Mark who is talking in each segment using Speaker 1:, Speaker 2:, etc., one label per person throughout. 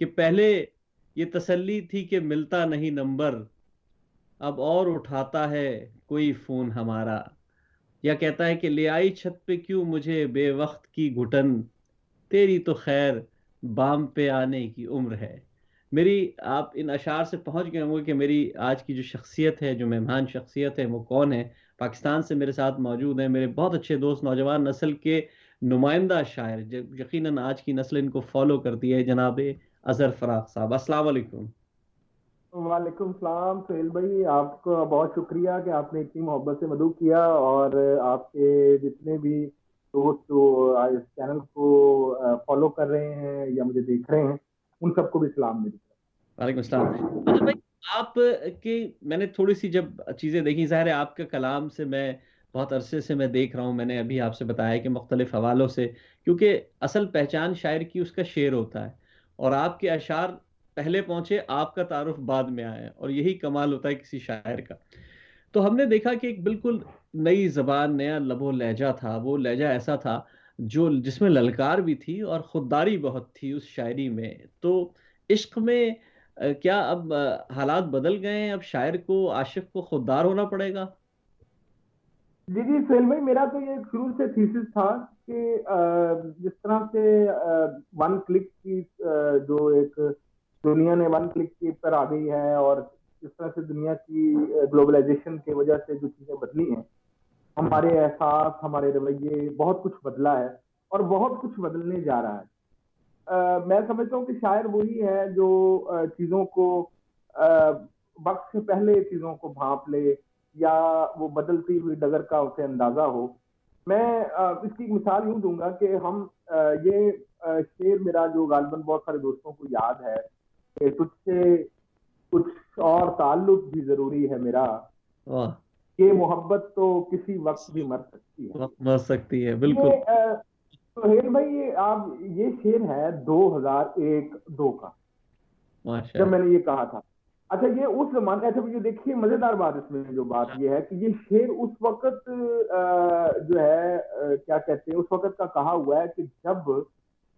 Speaker 1: कि पहले ये तसल्ली थी कि मिलता नहीं नंबर, अब और उठाता है कोई फोन हमारा। या कहता है कि ले आई छत पे क्यों मुझे बेवक्त की घुटन, तेरी तो खैर बाम पे आने की उम्र है। मेरी, आप इन अशार से पहुंच गए होंगे कि मेरी आज की जो शख्सियत है, जो मेहमान शख्सियत है, वो कौन है। पाकिस्तान से मेरे साथ मौजूद हैं मेरे बहुत अच्छे दोस्त, नौजवान नस्ल के नुमाइंदा शायर, यकीनन आज की नस्ल इनको फॉलो करती है, जनाब अजहर फराज साहब। अस्सलाम वालेकुम।
Speaker 2: वालेकुम सलाम सुहेल भाई, आपका बहुत शुक्रिया कि आपने इतनी मोहब्बत से मदऊ किया। और आपके जितने भी दोस्त जो इस चैनल को फॉलो कर रहे हैं या मुझे देख रहे हैं, उन सबको भी सलाम मेरी तरफ।
Speaker 1: वालेकुम अस्सलाम। अजहर भाई, आप की मैंने थोड़ी सी जब चीज़ें देखी, ज़ाहिर है आपके कलाम से मैं बहुत अरसे से मैं देख रहा हूँ, मैंने अभी आपसे बताया कि मुख्तलिफ हवालों से, क्योंकि असल पहचान शायर की उसका शेर होता है, और आपके अशार पहले पहुंचे, आपका तारुफ बाद में आया, और यही कमाल होता है किसी शायर का। तो हमने देखा कि एक बिल्कुल नई जबान, नया लबो लहजा था, वो लहजा ऐसा था जो जिसमें ललकार भी थी और खुददारी बहुत थी उस शायरी में। तो इश्क में क्या अब हालात बदल गए हैं, अब शायर को, आशिक को खुददार होना पड़ेगा?
Speaker 2: जी जी सुहेल भाई, मेरा तो ये शुरू से थीसिस था कि जिस तरह से वन क्लिक की जो एक दुनिया ने वन क्लिक की पर आ गई है, और जिस तरह से दुनिया की ग्लोबलाइजेशन की वजह से जो चीजें बदली हैं,
Speaker 1: हम्म।
Speaker 2: हमारे एहसास, हमारे रवैये, बहुत कुछ बदला है और बहुत कुछ बदलने जा रहा है। मैं समझता हूँ कि शायर वही है जो चीजों को अ, वक्त से पहले चीजों को भांप ले, या वो बदलती हुई डगर का उसे अंदाजा हो। मैं इसकी एक मिसाल यूं दूंगा कि हम ये शेर मेरा जो गालबन बहुत सारे दोस्तों को याद है कि तुझसे कुछ और ताल्लुक भी जरूरी है मेरा,
Speaker 1: वाह।
Speaker 2: कि मोहब्बत तो किसी वक्त भी मर सकती है।
Speaker 1: वक्त मर सकती है,
Speaker 2: ये
Speaker 1: बिल्कुल।
Speaker 2: सुहेल भाई, ये आप ये शेर है 2001-2 का,
Speaker 1: माशा।
Speaker 2: जब मैंने ये कहा था। अच्छा, ये उस जमाने, अच्छा ये देखिए मजेदार बात इसमें जो बात ये है कि ये शेर उस वक्त जो है क्या कहते हैं, उस वक्त का कहा हुआ है कि जब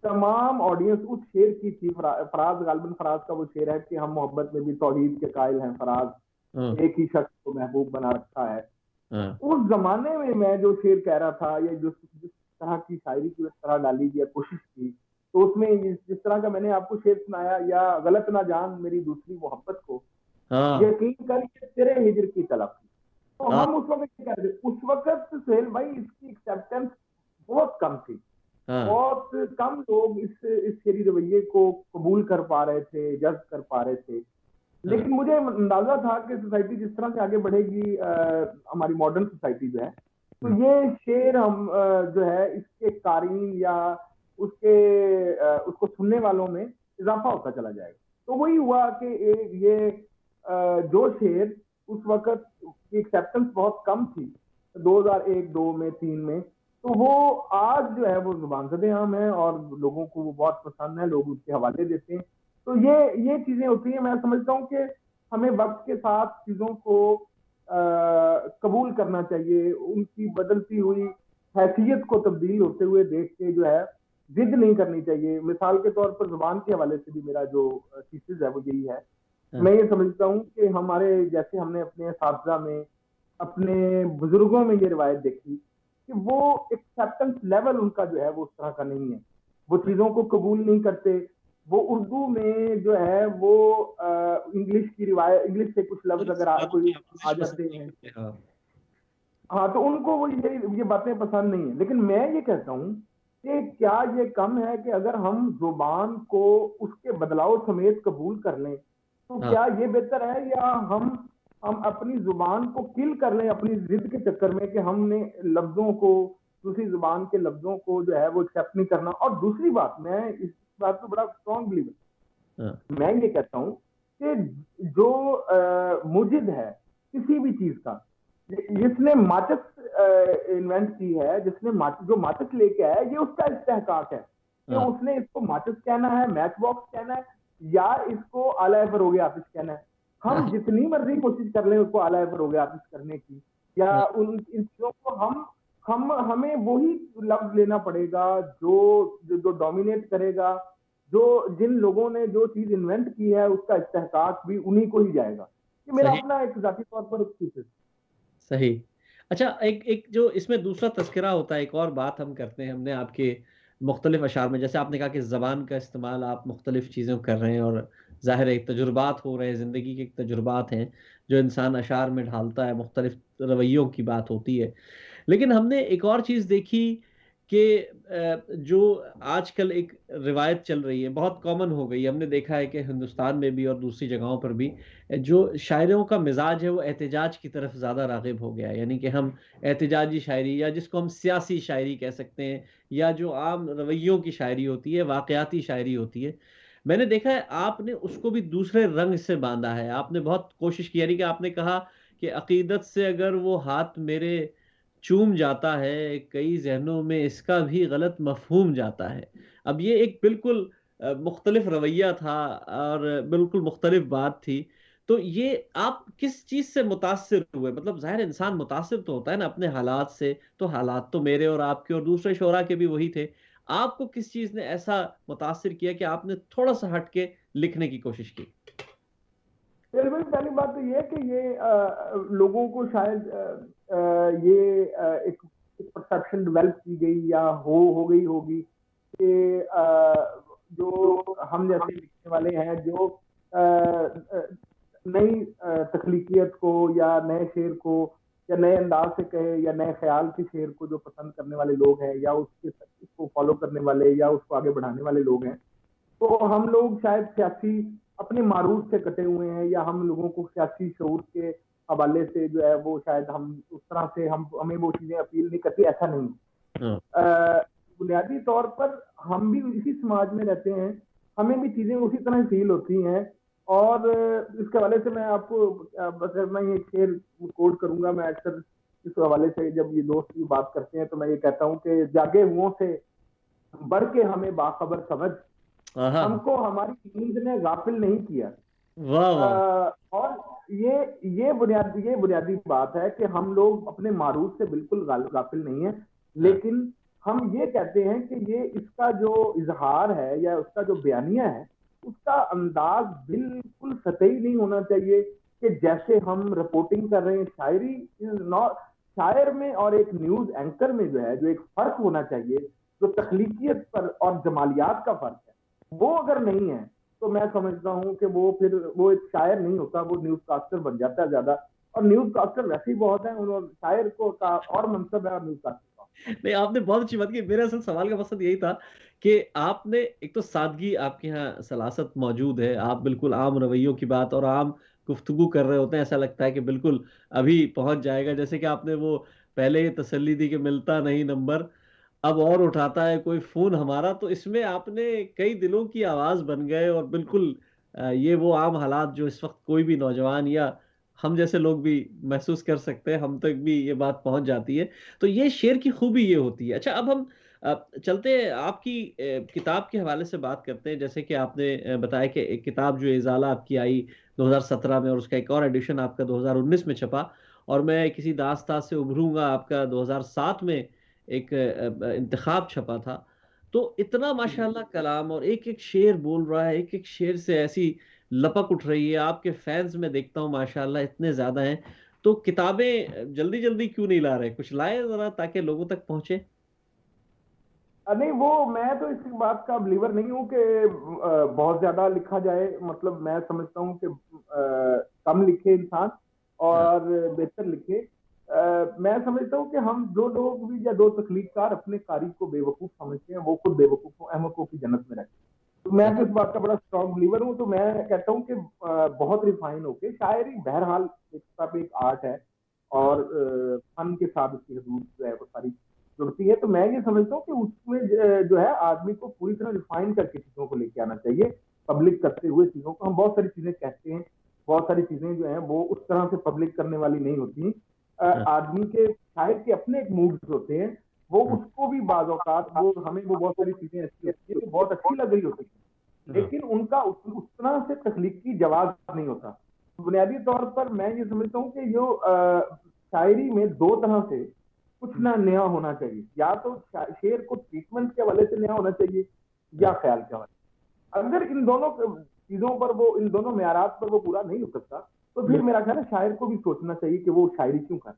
Speaker 2: तमाम ऑडियंस उस शेर की थी। फराज गालिबन, फराज का वो शेर है कि हम मोहब्बत में भी तौहीद के कायल हैं
Speaker 1: हाँ।
Speaker 2: फराज, एक ही शख्स को महबूब बना रखा है।
Speaker 1: हाँ।
Speaker 2: उस जमाने में मैं जो शेर कह रहा था, या जो जिस तरह की शायरी की तरह डाली गई कोशिश की, तो उसमें जिस तरह का मैंने आपको शेर सुनाया, या गलत ना जान मेरी दूसरी मोहब्बत को,
Speaker 1: हाँ।
Speaker 2: यकीन कर ये तेरे हिजर की तलब थी। तो
Speaker 1: हाँ।
Speaker 2: हम उस वक्त क्या कहते, उस वक्त सुहेल भाई इसकी एक्सेप्टेंस बहुत कम थी।
Speaker 1: हाँ।
Speaker 2: बहुत कम लोग इस शेरी रवैये को कबूल कर पा रहे थे, जज कर पा रहे थे।
Speaker 1: हाँ।
Speaker 2: लेकिन मुझे अंदाजा था कि सोसाइटी जिस तरह से आगे बढ़ेगी, हमारी मॉडर्न सोसाइटी जो है, तो
Speaker 1: हम्म।
Speaker 2: ये शेर हम जो है इसके कारीन या उसको सुनने वालों में इजाफा होता चला जाएगा। तो वही हुआ कि ये जो शेर उस वक्त की एक्सेप्टेंस बहुत कम थी, 2001, 2 में, 3 में, तो वो आज जो है वो जुबान ज़द आम है और लोगों को वो बहुत पसंद है, लोग उसके हवाले देते हैं। तो ये चीजें होती हैं। मैं समझता हूँ कि हमें वक्त के साथ चीजों को कबूल करना चाहिए, उनकी बदलती हुई हैसियत को तब्दील होते हुए देख के जो है जिद नहीं करनी चाहिए। मिसाल के तौर पर जुबान के हवाले से भी मेरा जो थीसिस है वो यही है। मैं
Speaker 1: हाँ।
Speaker 2: ये समझता हूँ कि हमारे जैसे हमने अपने साथजा में, अपने बुजुर्गों में ये रिवायत देखी कि वो एक्सेप्टेंस लेवल उनका जो है वो उस तरह का नहीं है, वो चीजों को कबूल नहीं करते। वो उर्दू में जो है वो इंग्लिश की रिवायत, इंग्लिश से कुछ लफ्ज अगर
Speaker 1: बातों की
Speaker 2: कोई आ
Speaker 1: आमिज़श पसंद
Speaker 2: जाते
Speaker 1: नहीं
Speaker 2: हैं,
Speaker 1: करते। हाँ।
Speaker 2: हाँ, तो उनको वो ये बातें पसंद नहीं है। लेकिन मैं ये कहता हूँ कि क्या ये कम है कि अगर हम जुबान को उसके बदलाव समेत कबूल कर लें, तो
Speaker 1: हाँ।
Speaker 2: क्या ये बेहतर है, या हम अपनी जुबान को किल कर लें अपनी जिद के चक्कर में कि हमने लफ्जों को, दूसरी जुबान के लफ्जों को जो है वो एक्सेप्ट नहीं करना। और दूसरी बात, मैं इस बात को बड़ा स्ट्रॉन्ग बिलीव,
Speaker 1: हाँ।
Speaker 2: मैं ये कहता हूँ कि जो मुजिद है किसी भी चीज का, जिसने माचिस इन्वेंट की है, जिसने जो माचिस लेके आया, ये उसका इस्तेहकाक है कि
Speaker 1: हाँ।
Speaker 2: उसने इसको माचिस कहना है, मैच बॉक्स कहना है, या इसको आला फरोगे आतिश कहना है। हम
Speaker 1: हाँ।
Speaker 2: जितनी मर्जी कोशिश कर लें उसको आला फरोगे आतिश करने की, या
Speaker 1: हाँ।
Speaker 2: उन इन चीजों को हमें वही लफ्ज लेना पड़ेगा जो जो डोमिनेट करेगा, जिन लोगों ने जो चीज इन्वेंट की है उसका इस्तेहकाक भी उन्हीं को ही जाएगा। ये मेरा
Speaker 1: सही।
Speaker 2: अपना एक जाती तौर पर एक थीसिस।
Speaker 1: सही। अच्छा, एक एक जो इसमें दूसरा तस्करा होता है, एक और बात हम करते हैं, हमने आपके मुख्तलिफ अशार में, जैसे आपने कहा कि ज़बान का इस्तेमाल आप मुख्तलिफ चीज़ों कर रहे हैं, और ज़ाहिर है तजुर्बात हो रहे हैं, ज़िंदगी के तजुर्बात हैं जो इंसान अशार में ढालता है, मुख्तलिफ रवैयों की बात होती है। लेकिन हमने एक और चीज़ देखी कि जो आजकल एक रिवायत चल रही है, बहुत कॉमन हो गई है, हमने देखा है कि हिंदुस्तान में भी और दूसरी जगहों पर भी जो शायरों का मिजाज है वो एहतजाज की तरफ ज़्यादा राग़िब हो गया है। यानी कि हम एहतजाजी शायरी, या जिसको हम सियासी शायरी कह सकते हैं, या जो आम रवैयों की शायरी होती है, वाक़याती शायरी होती है, मैंने देखा है आपने उसको भी दूसरे रंग से बांधा है। आपने बहुत कोशिश की, यानी कि आपने कहा कि अकीदत से अगर वो हाथ मेरे चूम जाता है, कई ज़हनों में इसका भी गलत मफ़हूम जाता है। अब ये एक बिल्कुल मुख्तलिफ रवैया था और बिल्कुल मुख्तलिफ बात थी। तो ये आप किस चीज़ से मुतासिर हुए? मतलब ज़ाहिर है इंसान मुतासिर तो होता है ना अपने हालात से, तो हालात तो मेरे और आपके और दूसरे शोरा के भी वही थे। आपको किस चीज़ ने ऐसा मुतासिर किया कि आपने थोड़ा-सा हट के लिखने की कोशिश की?
Speaker 2: मेरे भाई पहली बात तो ये है कि ये लोगों को शायद ये एक परसेप्शन डेवलप की गई या हो गई होगी कि जो हम जैसे लिखने वाले हैं जो नई तख्लीकियत को या नए शेर को या नए अंदाज से कहे या नए ख्याल के शेर को जो पसंद करने वाले लोग हैं या उसको फॉलो करने वाले या उसको आगे बढ़ाने वाले लोग हैं, तो हम लोग शायद सियासी अपने मारूफ से कटे हुए हैं या हम लोगों को सियासी शऊर के हवाले से जो है वो शायद हम उस तरह से हमें वो चीजें अपील नहीं करती, ऐसा नहीं।
Speaker 1: हाँ।
Speaker 2: बुनियादी तौर पर हम भी इसी समाज में रहते हैं, हमें भी चीजें उसी तरह फील होती हैं। और इसके हवाले से मैं आपको बस मैं ये शेर कोट करूंगा। मैं अक्सर इस हवाले से जब ये दोस्त की बात करते हैं तो मैं ये कहता हूँ कि जागे हुओं से बढ़ के हमें बाखबर समझ,
Speaker 1: हाँ।
Speaker 2: हमको हमारी नींद ने गाफिल नहीं किया।
Speaker 1: वाह, वाह!
Speaker 2: और ये बुनियादी बात है कि हम लोग अपने मारूफ से बिल्कुल गाफिल नहीं है,
Speaker 1: हाँ,
Speaker 2: लेकिन हम ये कहते हैं कि ये इसका जो इजहार है या उसका जो बयानिया है उसका अंदाज बिल्कुल सतही नहीं होना चाहिए कि जैसे हम रिपोर्टिंग कर रहे हैं। शायरी इज नॉट, शायर में और एक न्यूज एंकर में जो है जो एक फर्क होना चाहिए, जो तख्लीकियत पर और जमालियात का फर्क है, वो अगर नहीं है तो मैं समझता हूँ कि वो फिर वो एक शायर नहीं होता, वो न्यूज कास्टर बन जाता है ज्यादा। और न्यूज कास्टर वैसे ही बहुत है, उन्होंने शायर को का और मनसब है और न्यूज कास्टर का।
Speaker 1: नहीं, आपने बहुत अच्छी बात की। मेरा असल सवाल का मकसद यही था कि आपने एक तो सादगी, आपके यहाँ सलासत मौजूद है, आप बिल्कुल आम रवैयों की बात और आम गुफ्तगू कर रहे होते हैं, ऐसा लगता है कि बिल्कुल अभी पहुंच जाएगा। जैसे कि आपने वो पहले ही तसल्ली दी कि मिलता नहीं नंबर, अब और उठाता है कोई फोन हमारा, तो इसमें आपने कई दिलों की आवाज बन गए, और बिल्कुल ये वो आम हालात जो इस वक्त कोई भी नौजवान या हम जैसे लोग भी महसूस कर सकते हैं, हम तक भी ये बात पहुंच जाती है। तो ये शेर की खूबी ये होती है। अच्छा, अब हम चलते हैं आपकी किताब के हवाले से बात करते हैं। जैसे कि आपने बताया कि एक किताब जो इजाला आपकी आई 2017 में, और उसका एक और एडिशन आपका 2019 में छपा, और मैं किसी दास्तां से उभरूंगा आपका 2007 में एक इंतखाब छपा था। तो इतना माशाल्लाह कलाम, और एक एक शेर बोल रहा है, एक एक शेर से ऐसी लपक उठ रही है। आपके फैंस में देखता हूँ माशाल्लाह इतने ज्यादा हैं। तो किताबें जल्दी जल्दी क्यों नहीं ला रहे? कुछ लाए जरा ताकि लोगों तक पहुंचे।
Speaker 2: नहीं, वो मैं तो इस बात का बिलीवर नहीं हूँ कि बहुत ज्यादा लिखा जाए। मतलब मैं समझता हूँ कि कम लिखे इंसान
Speaker 1: हाँ।
Speaker 2: और बेहतर लिखे। मैं समझता हूँ कि हम जो लोग भी या दो तख्लीककार अपने कारी को बेवकूफ समझते हैं वो खुद बेवकूफों अहमकों की जन्नत में रहते हैं। तो मैं
Speaker 1: सही।
Speaker 2: तो इस बात का बड़ा स्ट्रॉन्ग बिलीवर हूँ। तो मैं कहता हूँ कि बहुत रिफाइन होके शायरी बहरहाल एक आर्ट है
Speaker 1: हाँ।
Speaker 2: और फन के साथ उसकी हदूद जो है वो सारी जुड़ती है। तो मैं ये समझता हूँ कि उसमें जो है आदमी को पूरी तरह रिफाइन करके चीजों को लेके आना चाहिए। पब्लिक करते हुए चीजों को, हम बहुत सारी चीजें कहते हैं, बहुत सारी चीजें जो है वो उस तरह से पब्लिक करने वाली नहीं होती।
Speaker 1: हाँ।
Speaker 2: आदमी के शायद के अपने एक मूड्स होते हैं, वो
Speaker 1: हाँ।
Speaker 2: उसको भी बाज औकात वो हमें वो बहुत सारी चीजें ऐसी होती है जो बहुत अच्छी लग रही होती है,
Speaker 1: हाँ।
Speaker 2: लेकिन उनका उस तरह से तख्लीकी जवाब नहीं होता। बुनियादी तौर पर मैं ये समझता हूँ कि जो शायरी में दो तरह से कुछ ना नया होना चाहिए, या तो शेर को ट्रीटमेंट के हवाले से नया होना चाहिए या
Speaker 1: हाँ।
Speaker 2: ख्याल के हवाले। अगर इन दोनों चीजों पर वो, इन दोनों मेयारात पर वो पूरा नहीं उतरता, तो फिर मेरा ख्याल है शायर को भी सोचना चाहिए कि वो शायरी क्यों कर।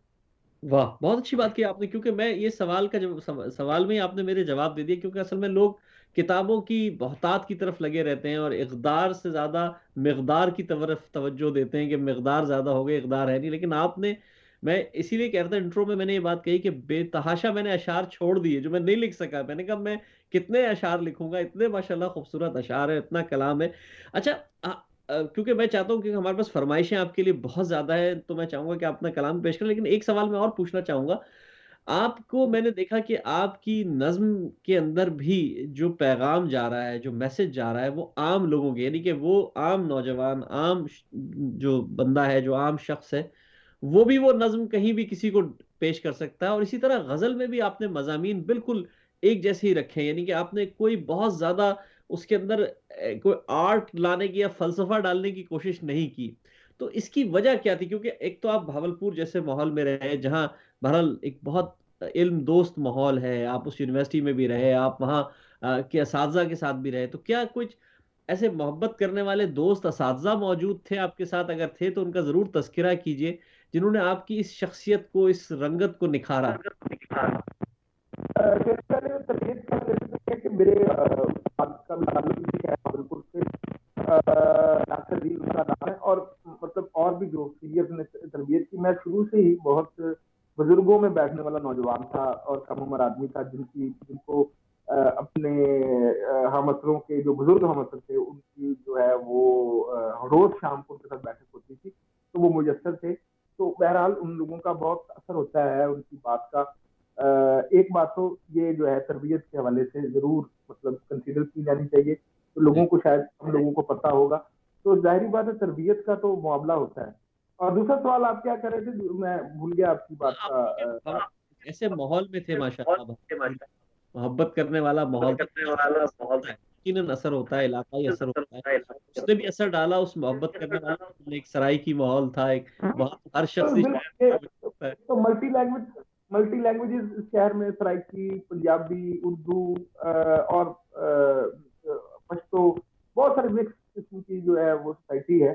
Speaker 1: वाह, बहुत अच्छी बात की आपने, क्योंकि मैं ये सवाल का जब सवाल में ही आपने मेरे जवाब दे दिया, क्योंकि असल में लोग किताबों की बहुतात की तरफ लगे रहते हैं और इकदार से ज्यादा मिकदार की तरफ तवज्जो देते हैं कि मिकदार ज्यादा हो गई, इकदार है नहीं। लेकिन आपने, मैं इसीलिए कह रहा था इंट्रो में मैंने ये बात कही कि बेतहाशा मैंने अशार छोड़ दिए जो मैं नहीं लिख सका। मैंने कहा मैं कितने अशार लिखूंगा, इतने माशाल्लाह खूबसूरत अशार है, इतना कलाम है। अच्छा, क्योंकि मैं चाहता हूँ, क्योंकि हमारे पास फरमाइशें आपके लिए बहुत ज्यादा है, तो मैं चाहूंगा कि आप अपना कलाम पेश करें। लेकिन एक सवाल मैं और पूछना चाहूंगा आपको। मैंने देखा कि आपकी नज्म के अंदर भी जो पैगाम जा रहा है, जो मैसेज जा रहा है, वो आम लोगों के, यानी कि वो आम नौजवान, जो बंदा है, जो आम शख्स है, वो भी वो नज्म कहीं भी किसी को पेश कर सकता है। और इसी तरह गजल में भी आपने मजामीन बिल्कुल एक जैसे ही रखे हैं, यानी कि आपने कोई बहुत ज्यादा उसके अंदर कोई आर्ट लाने की या फलसफा डालने की कोशिश नहीं की। तो इसकी वजह क्या थी? क्योंकि एक तो आप भावलपुर जैसे माहौल में रहे जहाँ बहरहाल एक बहुत इल्म दोस्त माहौल है, आप उस यूनिवर्सिटी में भी रहे, आप वहाँ के असातिज़ा के साथ भी रहे, तो क्या कुछ ऐसे मोहब्बत करने वाले दोस्त असातिज़ा मौजूद थे आपके साथ? अगर थे तो उनका जरूर तस्करा कीजिए, जिन्होंने आपकी इस शख्सियत को, इस रंगत को निखारा।
Speaker 2: तरबियत का वजह है कि मेरे का भी ताल्लुक भी है भागलपुर से, डॉक्टर जी उनका नाम है, और मतलब और भी जो सीनियर्स ने तरबियत की, मैं शुरू से ही बहुत बुजुर्गों में बैठने वाला नौजवान था और कम उम्र आदमी था, जिनको अपने हम असरों के जो बुजुर्ग हम असर थे उनकी जो है वो रोज शाम को उनके साथ बैठक होती थी, तो वो मुयसर थे। तो बहरहाल उन लोगों का बहुत असर होता है उनकी बात का। एक बात तो ये जो है तरबियत के हवाले से जरूर मतलब कंसीडर की जानी चाहिए, तो लोगों को शायद हम लोगों को पता होगा। तो जाहिर बात है तरबियत का तो मुआवला होता है। और दूसरा सवाल आप क्या कर रहे थे, मैं भूल गया आपकी बात
Speaker 1: आप
Speaker 2: का।
Speaker 1: क्योंकि हम ऐसे माहौल में थे माशाल्लाह, मोहब्बत करने वाला माहौल था, तो असर होता है, यकीनन असर होता है, इलाकाई असर होता है। उसने भी असर डाला, उस मोहब्बत करने वाला एक सराइकी माहौल था, एक वहाँ हर
Speaker 2: तो
Speaker 1: शख्स ही
Speaker 2: बिल्कुल
Speaker 1: शायर था।
Speaker 2: तो मल्टी लैंग्वेजेस इस शहर में सराइकी, पंजाबी, उर्दू और पश्तो, बहुत सारे मिक्स किस्म की जो है वो सोसाइटी है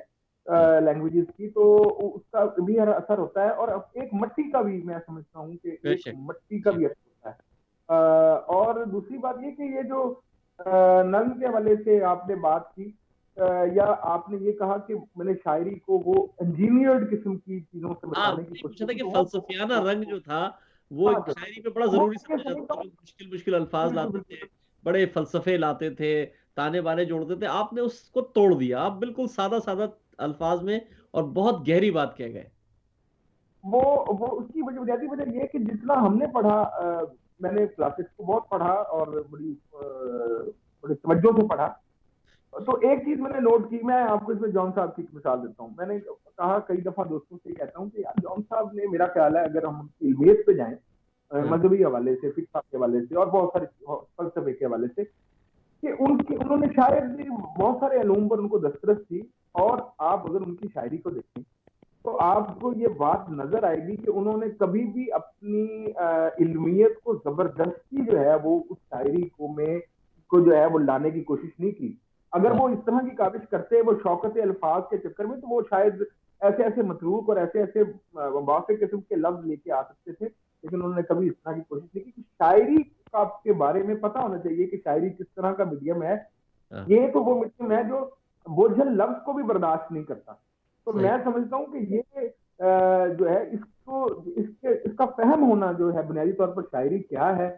Speaker 2: लैंग्वेजेस की, तो उसका भी असर होता है। और अब एक मट्टी का भी मैं समझता हूँ कि एक
Speaker 1: बेशक,
Speaker 2: मट्टी का भी असर होता है। और दूसरी बात ये कि ये जो नज्म के हवाले से आपने बात की, या आपने ये कहा कि मैंने शायरी को वो इंजीनियर्ड किस्म की चीजों से
Speaker 1: हाँ,
Speaker 2: बताने की
Speaker 1: मैंने
Speaker 2: कोशिश
Speaker 1: पूछा था
Speaker 2: की,
Speaker 1: कि
Speaker 2: तो
Speaker 1: फलसफियाना रंग जो था वो
Speaker 2: हाँ
Speaker 1: एक
Speaker 2: सर,
Speaker 1: शायरी पे बड़ा
Speaker 2: वो
Speaker 1: जरूरी
Speaker 2: ये
Speaker 1: समझा जाता
Speaker 2: समझता
Speaker 1: था।
Speaker 2: हूँ।
Speaker 1: लोग मुश्किल मुश्किल अल्फाज
Speaker 2: बिल्कुल
Speaker 1: लाते
Speaker 2: बिल्कुल।
Speaker 1: थे, बड़े फलसफे लाते थे, ताने बाने जोड़ते थे। आपने उसको तोड़ दिया, आप बिल्कुल सादा सादा अल्फाज में और बहुत गहरी बात कह गए।
Speaker 2: वो वो उसकी बुनियादी वजह ये है कि जितना हमने पढ़ा, मैंने क्लासिक्स को बहुत पढ़ा और बड़ी तवज्जो से पढ़ा। तो एक चीज मैंने नोट की, मैं आपको इसमें जॉन साहब की एक मिसाल देता हूँ। मैंने कहा कई दफा दोस्तों से कहता हूँ कि यार जॉन साहब ने, मेरा ख्याल है अगर हम इल्मियत पे जाएं,
Speaker 1: हाँ,
Speaker 2: मजहबी हवाले से, फिक्र के हवाले से और बहुत सारे फलसफे के हवाले से, कि उनकी उन्होंने शायद बहुत सारे अलूम पर उनको दस्तरस थी। और आप अगर उनकी शायरी को देखें तो आपको ये बात नजर आएगी कि उन्होंने कभी भी अपनी इल्मियत को जबरदस्ती जो है वो उस शायरी को जो है वो लाने की कोशिश नहीं की। अगर
Speaker 1: वाह,
Speaker 2: वो इस तरह की काबिश करते वो शौकत अल्फाज के चक्कर में, तो वो शायद ऐसे ऐसे मतरूक और ऐसे ऐसे वाफे किस्म के लफ्ज लेके आ सकते थे, लेकिन उन्होंने कभी इस तरह की कोशिश नहीं की। शायरी का के बारे में पता होना चाहिए कि शायरी किस तरह का मीडियम है।
Speaker 1: हाँ,
Speaker 2: ये तो वो मीडियम है जो बोझल लफ्ज को भी बर्दाश्त नहीं करता। तो
Speaker 1: सही,
Speaker 2: मैं समझता हूँ कि ये जो है इसको इसका फहम होना जो है बुनियादी तौर पर शायरी क्या है,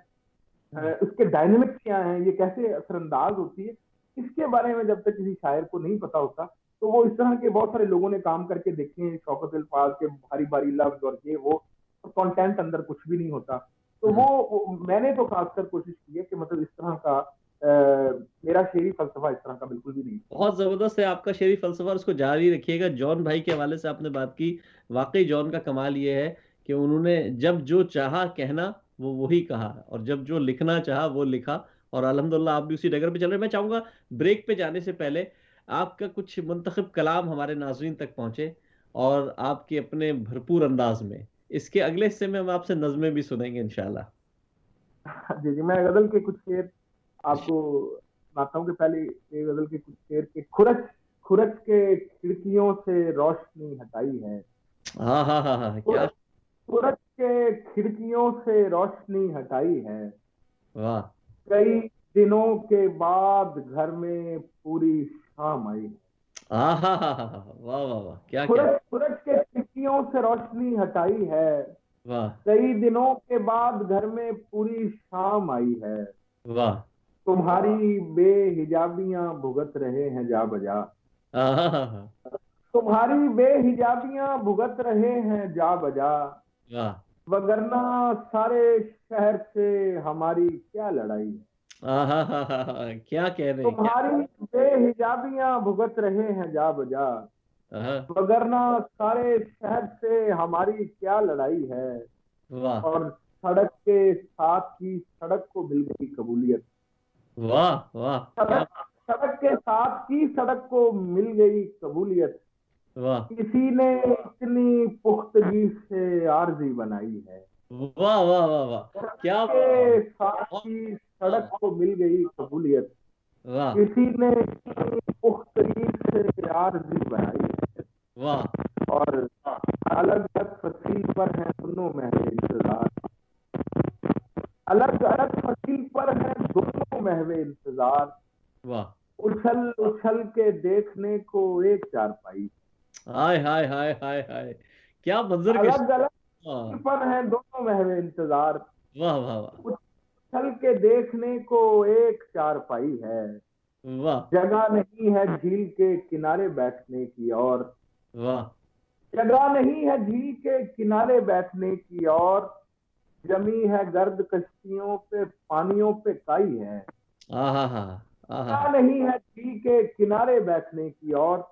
Speaker 2: उसके डायनेमिक्स क्या हैं, ये कैसे असरअंदाज होती है, इसके बारे में जब तक किसी शायर को नहीं पता होता, तो वो इस तरह के बहुत सारे लोगों ने काम करके देखे हैं, शौकत अल्फाज के भारी भारी लफ्ज और ये वो, कंटेंट अंदर कुछ भी नहीं होता। तो
Speaker 1: हम्म,
Speaker 2: मैंने तो खासकर कोशिश की है कि मतलब इस तरह का मेरा शेरी फलसफा इस तरह का बिल्कुल भी नहीं।
Speaker 1: बहुत जबरदस्त है आपका शेरी फलसफा, और उसको जारी रखिएगा। जॉन भाई के हवाले से आपने बात की, वाकई जॉन का कमाल ये है कि उन्होंने जब जो चाहा कहना वो वही कहा, और जब जो लिखना चाहा वो लिखा। और अल्हम्दुलिल्लाह आप भी उसी डगर पे चल रहे हैं। मैं चाहूंगा ब्रेक पे जाने से पहले आपका कुछ मुंतखब कलाम हमारे नाज़रीन तक पहुंचे, और आपके अपने भरपूर अंदाज में इसके अगले हिस्से में हम आपसे नज़में भी सुनेंगे इंशाल्लाह।
Speaker 2: जी जी, मैं गजल के कुछ शेर आपको सुनाता हूँ कि पहले ये गजल के कुछ शेर के खुरच खुरच के खिड़कियों से रोशनी हटाई है।
Speaker 1: हाँ हाँ हाँ हाँ, क्या।
Speaker 2: खुरच खुरच के खिड़कियों से रोशनी हटाई है।
Speaker 1: वाह।
Speaker 2: कई दिनों के बाद घर में पूरी शाम आई है।
Speaker 1: हाँ हाँ हाँ हाँ हाँ, वाह वाह वाह, क्या क्या।
Speaker 2: खुरच खुरच के खिड़कियों से रोशनी हटाई है।
Speaker 1: वाह
Speaker 2: कई दिनों के बाद घर में पूरी शाम आई है।
Speaker 1: वाह।
Speaker 2: तुम्हारी बेहिजाबियां भुगत रहे हैं जा बजा।
Speaker 1: हाँ हाँ हाँ हाँ,
Speaker 2: तुम्हारी बेहिजाबियां भुगत रहे हैं जा बजा।
Speaker 1: वाह।
Speaker 2: वगरना सारे शहर से हमारी क्या लड़ाई है।
Speaker 1: हाँ हाँ हाँ हाँ हाँ, क्या कह रहे हैं, क्या।
Speaker 2: तुम्हारी बेहिजाबियां भुगत रहे हैं जा बजा।
Speaker 1: हाँ,
Speaker 2: वगरना सारे शहर से हमारी क्या लड़ाई है।
Speaker 1: वाह
Speaker 2: और सड़क के साथ ही सड़क को मिल गई कबूलियत।
Speaker 1: वाह वाह, क्या।
Speaker 2: सड़क सड़क के साथ ही सड़क को मिल गई कबूलियत।
Speaker 1: वाह
Speaker 2: किसी ने इतनी पुख्तगी से आरजी बनाई है।
Speaker 1: वाह वाह वाह वाह,
Speaker 2: सड़क
Speaker 1: क्या।
Speaker 2: के साथ
Speaker 1: वाह
Speaker 2: ही सड़क को मिल गई कबूलियत।
Speaker 1: वाह
Speaker 2: किसी ने इतनी पुख्तगी से आरजी बनाई है।
Speaker 1: वाह
Speaker 2: और अलग अलग फसील पर है दोनों महवे इंतजार। अलग अलग फसील पर है दोनों महवे इंतजार।
Speaker 1: वाह।
Speaker 2: उछल उछल के देखने को एक चारपाई।
Speaker 1: हाय हाय हाय हाय हाय, क्या मंजर के।
Speaker 2: अलग अलग फसील
Speaker 1: वाह
Speaker 2: पर है दोनों महवे इंतजार।
Speaker 1: वाह वाह वाह
Speaker 2: उछल के देखने को एक चारपाई है।
Speaker 1: वाह
Speaker 2: जगह नहीं है झील के किनारे बैठने की और।
Speaker 1: वाह।
Speaker 2: जगह नहीं है झील के किनारे बैठने की और। जमी है गर्द कश्तियों पे पानियों पे काई है।
Speaker 1: हाँ हाँ हाँ हाँ हाँ
Speaker 2: जगह नहीं है झील के किनारे बैठने की और।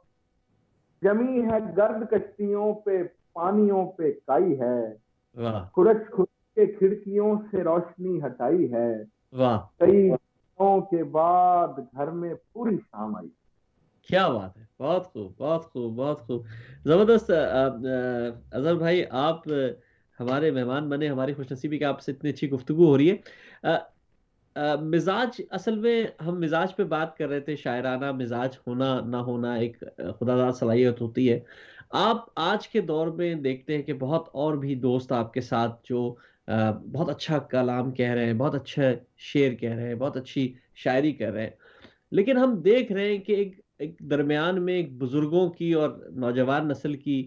Speaker 2: जमी है गर्द कश्तियों पे पानियों पे काई है।
Speaker 1: वाह
Speaker 2: खुरच खुरच के खिड़कियों से रोशनी हटाई है।
Speaker 1: वाह,
Speaker 2: कई दिनों के बाद घर में पूरी शाम आई।
Speaker 1: क्या बात है, बहुत खूब बहुत खूब बहुत खूब। जबरदस्त। अजहर भाई, आप हमारे मेहमान बने, हमारी खुशनसीबी कि आपसे इतनी अच्छी गुफ्तगू हो रही है। अ, मिजाज, असल में हम मिजाज पे बात कर रहे थे, शायराना मिजाज होना ना होना एक खुदादाद सलाहियत होती है। आप आज के दौर में देखते हैं कि बहुत और भी दोस्त आपके साथ जो बहुत अच्छा कलाम कह रहे हैं, बहुत अच्छा शेर कह रहे हैं, बहुत अच्छी शायरी कर रहे हैं। लेकिन हम देख रहे हैं कि एक एक दरमियान में एक बुजुर्गों की और नौजवान नस्ल की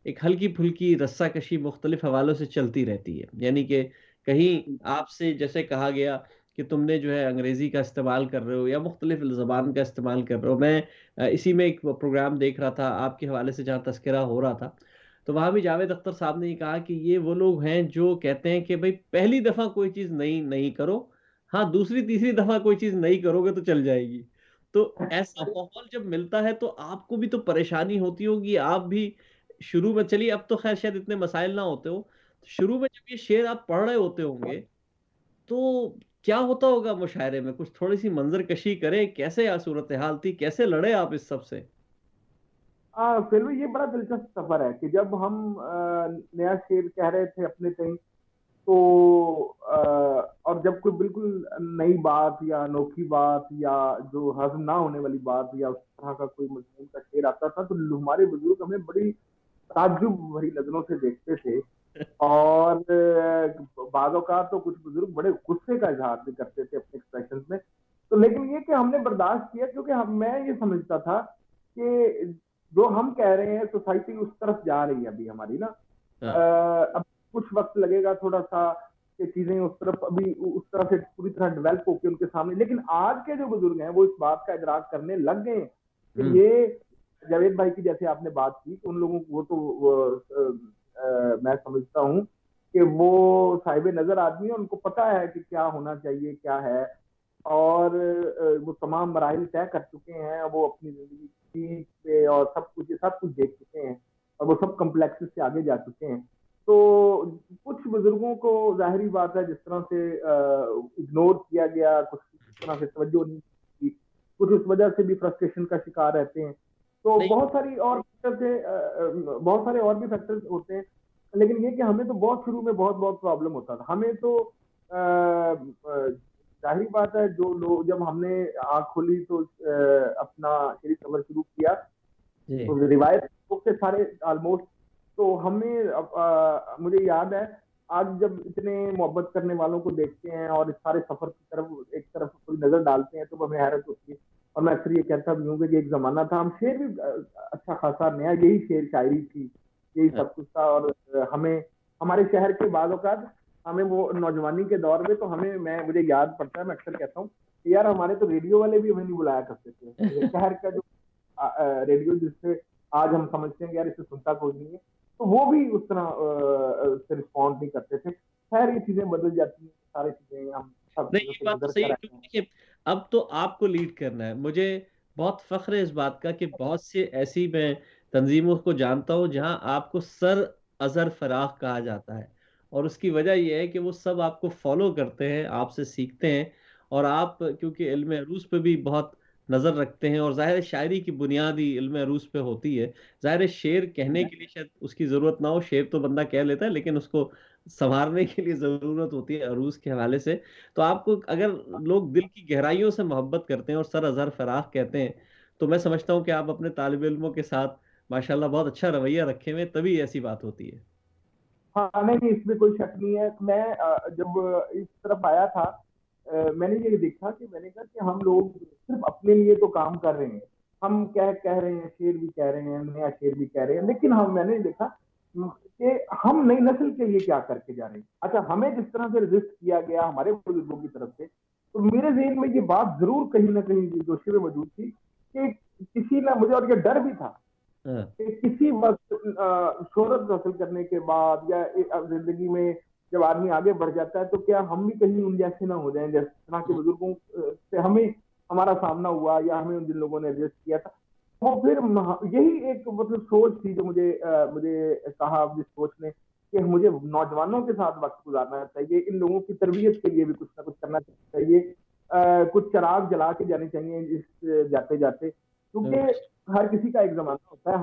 Speaker 1: एक हल्की फुल्की रस्साकशी मुख्तलिफ हवालों से चलती रहती है। यानी कि कहीं आपसे जैसे कहा गया कि तुमने जो है अंग्रेजी का इस्तेमाल कर रहे हो या मुख्तलिफ ज़बान का इस्तेमाल कर रहे हो। मैं इसी में एक प्रोग्राम देख रहा था आपके हवाले से जहाँ तस्करा हो रहा था, तो वहाँ भी जावेद अख्तर साहब ने ये कहा कि ये वो लोग हैं जो कहते हैं कि भाई पहली दफ़ा कोई चीज़ नई नहीं करो, हाँ दूसरी तीसरी दफ़ा कोई चीज़ नई करोगे तो चल जाएगी। तो ऐसा माहौल जब मिलता है तो आपको भी तो परेशानी होती होगी, आप भी शुरू में, चलिए अब तो खैर शायद इतने मसाइल ना होते हो, शुरू में जब ये शेर आप पढ़ रहे होते होंगे तो क्या होता होगा मुशायरे में, कुछ थोड़ी सी मंजर कशी करें, कैसे सूरत हाल थी, कैसे लड़े आप इस सब से।
Speaker 2: फिर भी ये बड़ा दिलचस्प सफर है कि जब हम नया शेर कह रहे थे अपने कहीं तो और जब कोई बिल्कुल नई बात या अनोखी बात या जो हजम ना होने वाली बात या उस तरह का कोई मजमून का शेर आता था तो हमारे बुजुर्ग हमें बड़ी ताज्जुब भरी नजरों से देखते थे। और बाज़ औक़ात तो कुछ बुजुर्ग बड़े गुस्से का इजहार भी करते थे अपने एक्सप्रेशन में। तो लेकिन ये कि हमने बर्दाश्त किया क्योंकि मैं ये समझता था कि जो हम कह रहे हैं सोसाइटी उस तरफ जा रही है अभी हमारी ना।
Speaker 1: हाँ
Speaker 2: अब कुछ वक्त लगेगा थोड़ा सा कि चीजें उस तरफ अभी उस तरह से पूरी तरह डेवलप होकर उनके सामने, लेकिन आज के जो बुजुर्ग हैं वो इस बात का इदराक करने लग गए कि
Speaker 1: हम्म
Speaker 2: ये जावेद भाई की जैसे आपने बात की उन लोगों को वो तो मैं समझता हूँ कि वो साहिब नजर आदमी है, उनको पता है कि क्या होना चाहिए क्या है। और वो तमाम मराहल तय कर चुके हैं, वो अपनी जिंदगी पे और सब कुछ देख चुके हैं और वो सब कम्प्लेक्सेस से आगे जा चुके हैं। तो कुछ बुजुर्गों को जाहिर बात है जिस तरह से इग्नोर किया गया, कुछ इस तरह से तवज्जो नहीं की, कुछ उस वजह से भी फ्रस्ट्रेशन का शिकार रहते हैं। तो
Speaker 1: नहीं
Speaker 2: बहुत सारी और बहुत सारे और भी फैक्टर्स होते हैं। लेकिन ये कि हमें तो बहुत शुरू में बहुत बहुत प्रॉब्लम होता था, हमें तो जाहिर जाहिर बात है, जो लोग, जब हमने आँख खोली तो अपना शेर सफर शुरू किया,
Speaker 1: जी।
Speaker 2: तो रिवायत बुक से सारे ऑलमोस्ट, तो हमें मुझे याद है, आज जब इतने मोहब्बत करने वालों को देखते हैं और इस सारे सफर की तरफ एक तरफ कोई नजर डालते हैं, तो हमें हैरत होती है। और मैं अक्सर ये कहता भी हूँ कि एक जमाना था, हम शेर भी अच्छा खासा नया, यही शेर शायरी थी, यही
Speaker 1: हाँ,
Speaker 2: सब कुछ था। और हमें हमारे शहर के बाद औकात हमें वो नौजवानी के दौर में, तो हमें मुझे याद पड़ता है, मैं अक्सर कहता हूँ कि यार हमारे तो रेडियो वाले भी हमें नहीं बुलाया करते थे, शहर का जो रेडियो जिससे आज हम समझते हैं कि यार इसे सुनता कोई नहीं है, तो वो भी उस तरह से रिस्पॉन्ड नहीं करते थे। खैर ये चीजें बदल जाती हैं, सारी चीजें हम सब
Speaker 1: नहीं
Speaker 2: चीजों
Speaker 1: ये
Speaker 2: से
Speaker 1: बात तो
Speaker 2: गुजर
Speaker 1: सही
Speaker 2: कर
Speaker 1: है,
Speaker 2: आए
Speaker 1: क्योंकि
Speaker 2: हैं।
Speaker 1: देखिए अब तो आपको लीड करना है। मुझे बहुत फख्र है इस बात का कि बहुत से ऐसी मैं तंजीमों को जानता हूँ जहां आपको सर अजहर फराख कहा जाता है, और उसकी वजह यह है कि वो सब आपको फॉलो करते हैं, आपसे सीखते हैं। और आप क्योंकि इल्म अरूज पे भी बहुत नज़र रखते हैं, और ज़ाहिर है शायरी की बुनियादी इल्म अरूज पे होती है। ज़ाहिर है शेर कहने के लिए शायद उसकी ज़रूरत ना हो, शेर तो बंदा कह लेता है, लेकिन उसको संवारने के लिए ज़रूरत होती है अरूज के हवाले से। तो आपको अगर लोग दिल की गहराइयों से मोहब्बत करते हैं और सर अजहर फराख कहते हैं, तो मैं समझता हूँ कि आप अपने तालिब इल्मों के साथ माशाल्लाह बहुत अच्छा रवैया रखे हुए हैं, तभी ऐसी बात होती है।
Speaker 2: हाँ, नहीं नहीं, इसमें कोई शक नहीं है। मैं जब इस तरफ आया था, मैंने ये देखा कि मैंने कहा कि हम लोग सिर्फ अपने लिए तो काम कर रहे हैं, हम कह रहे हैं, शेर भी कह रहे हैं, नया शेर भी कह रहे हैं, लेकिन मैंने देखा कि हम नई नस्ल के लिए क्या करके जा रहे हैं। अच्छा, हमें जिस तरह से रजिस्ट किया गया हमारे बुजुर्गों की तरफ से, तो मेरे जहन में ये बात जरूर कहीं ना कहीं जोशी में मौजूद थी कि किसी ना मुझे, और ये डर भी था
Speaker 1: हाँ।
Speaker 2: कि किसी वक्त शोहरत हासिल करने के बाद या जिंदगी में जब आदमी आगे बढ़ जाता है, तो क्या हम भी कहीं उन जैसे ना हो जाएं, जिस तरह के बुजुर्गों से हमें हमारा सामना हुआ, या हमें जिन लोगों ने एडजस्ट किया था। वो फिर यही एक मतलब सोच थी जो मुझे कहा जिस सोच ने कि मुझे नौजवानों के साथ वक्त गुजारना चाहिए, इन लोगों की तरबियत के लिए भी कुछ ना कुछ करना चाहिए, कुछ चिराग जला के जाने चाहिए इस जाते जाते, क्योंकि हर किसी का एक जमाना होता है।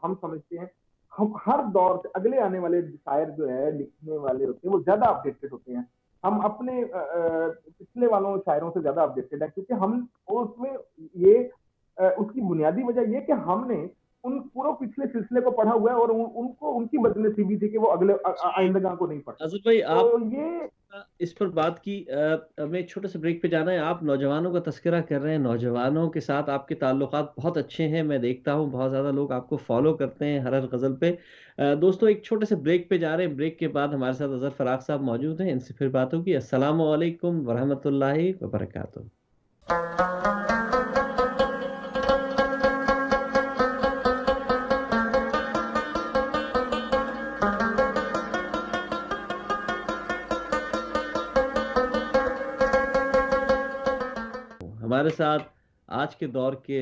Speaker 2: हम समझते हैं, हम हर दौर से अगले आने वाले शायर जो है लिखने वाले होते हैं, वो ज्यादा अपडेटेड होते हैं। हम अपने पिछले वालों शायरों से ज्यादा अपडेटेड है, क्योंकि हम उसमें ये उसकी बुनियादी वजह ये कि हमने उन पूरे पिछले सिलसिले को पढ़ा हुआ है, और उनको उनकी बदनसीबी थी कि वो अगले
Speaker 1: जी।
Speaker 2: आइंदगा को नहीं पढ़
Speaker 1: अजहर
Speaker 2: सकते,
Speaker 1: भाई, आप
Speaker 2: तो ये
Speaker 1: इस पर बात की, हमें एक छोटे से ब्रेक पे जाना है। आप नौजवानों का तस्करा कर रहे हैं, नौजवानों के साथ आपके ताल्लुकात बहुत अच्छे हैं, मैं देखता हूँ बहुत ज़्यादा लोग आपको फॉलो करते हैं हर हर गज़ल पे। दोस्तों एक छोटे से ब्रेक पे जा रहे हैं, ब्रेक के बाद हमारे साथ अजहर फराख साहब मौजूद हैं, इनसे फिर बात होगी। अस्सलाम वालेकुम वरहमतुल्लाहि वबरकातुहू। हमारे साथ आज के दौर के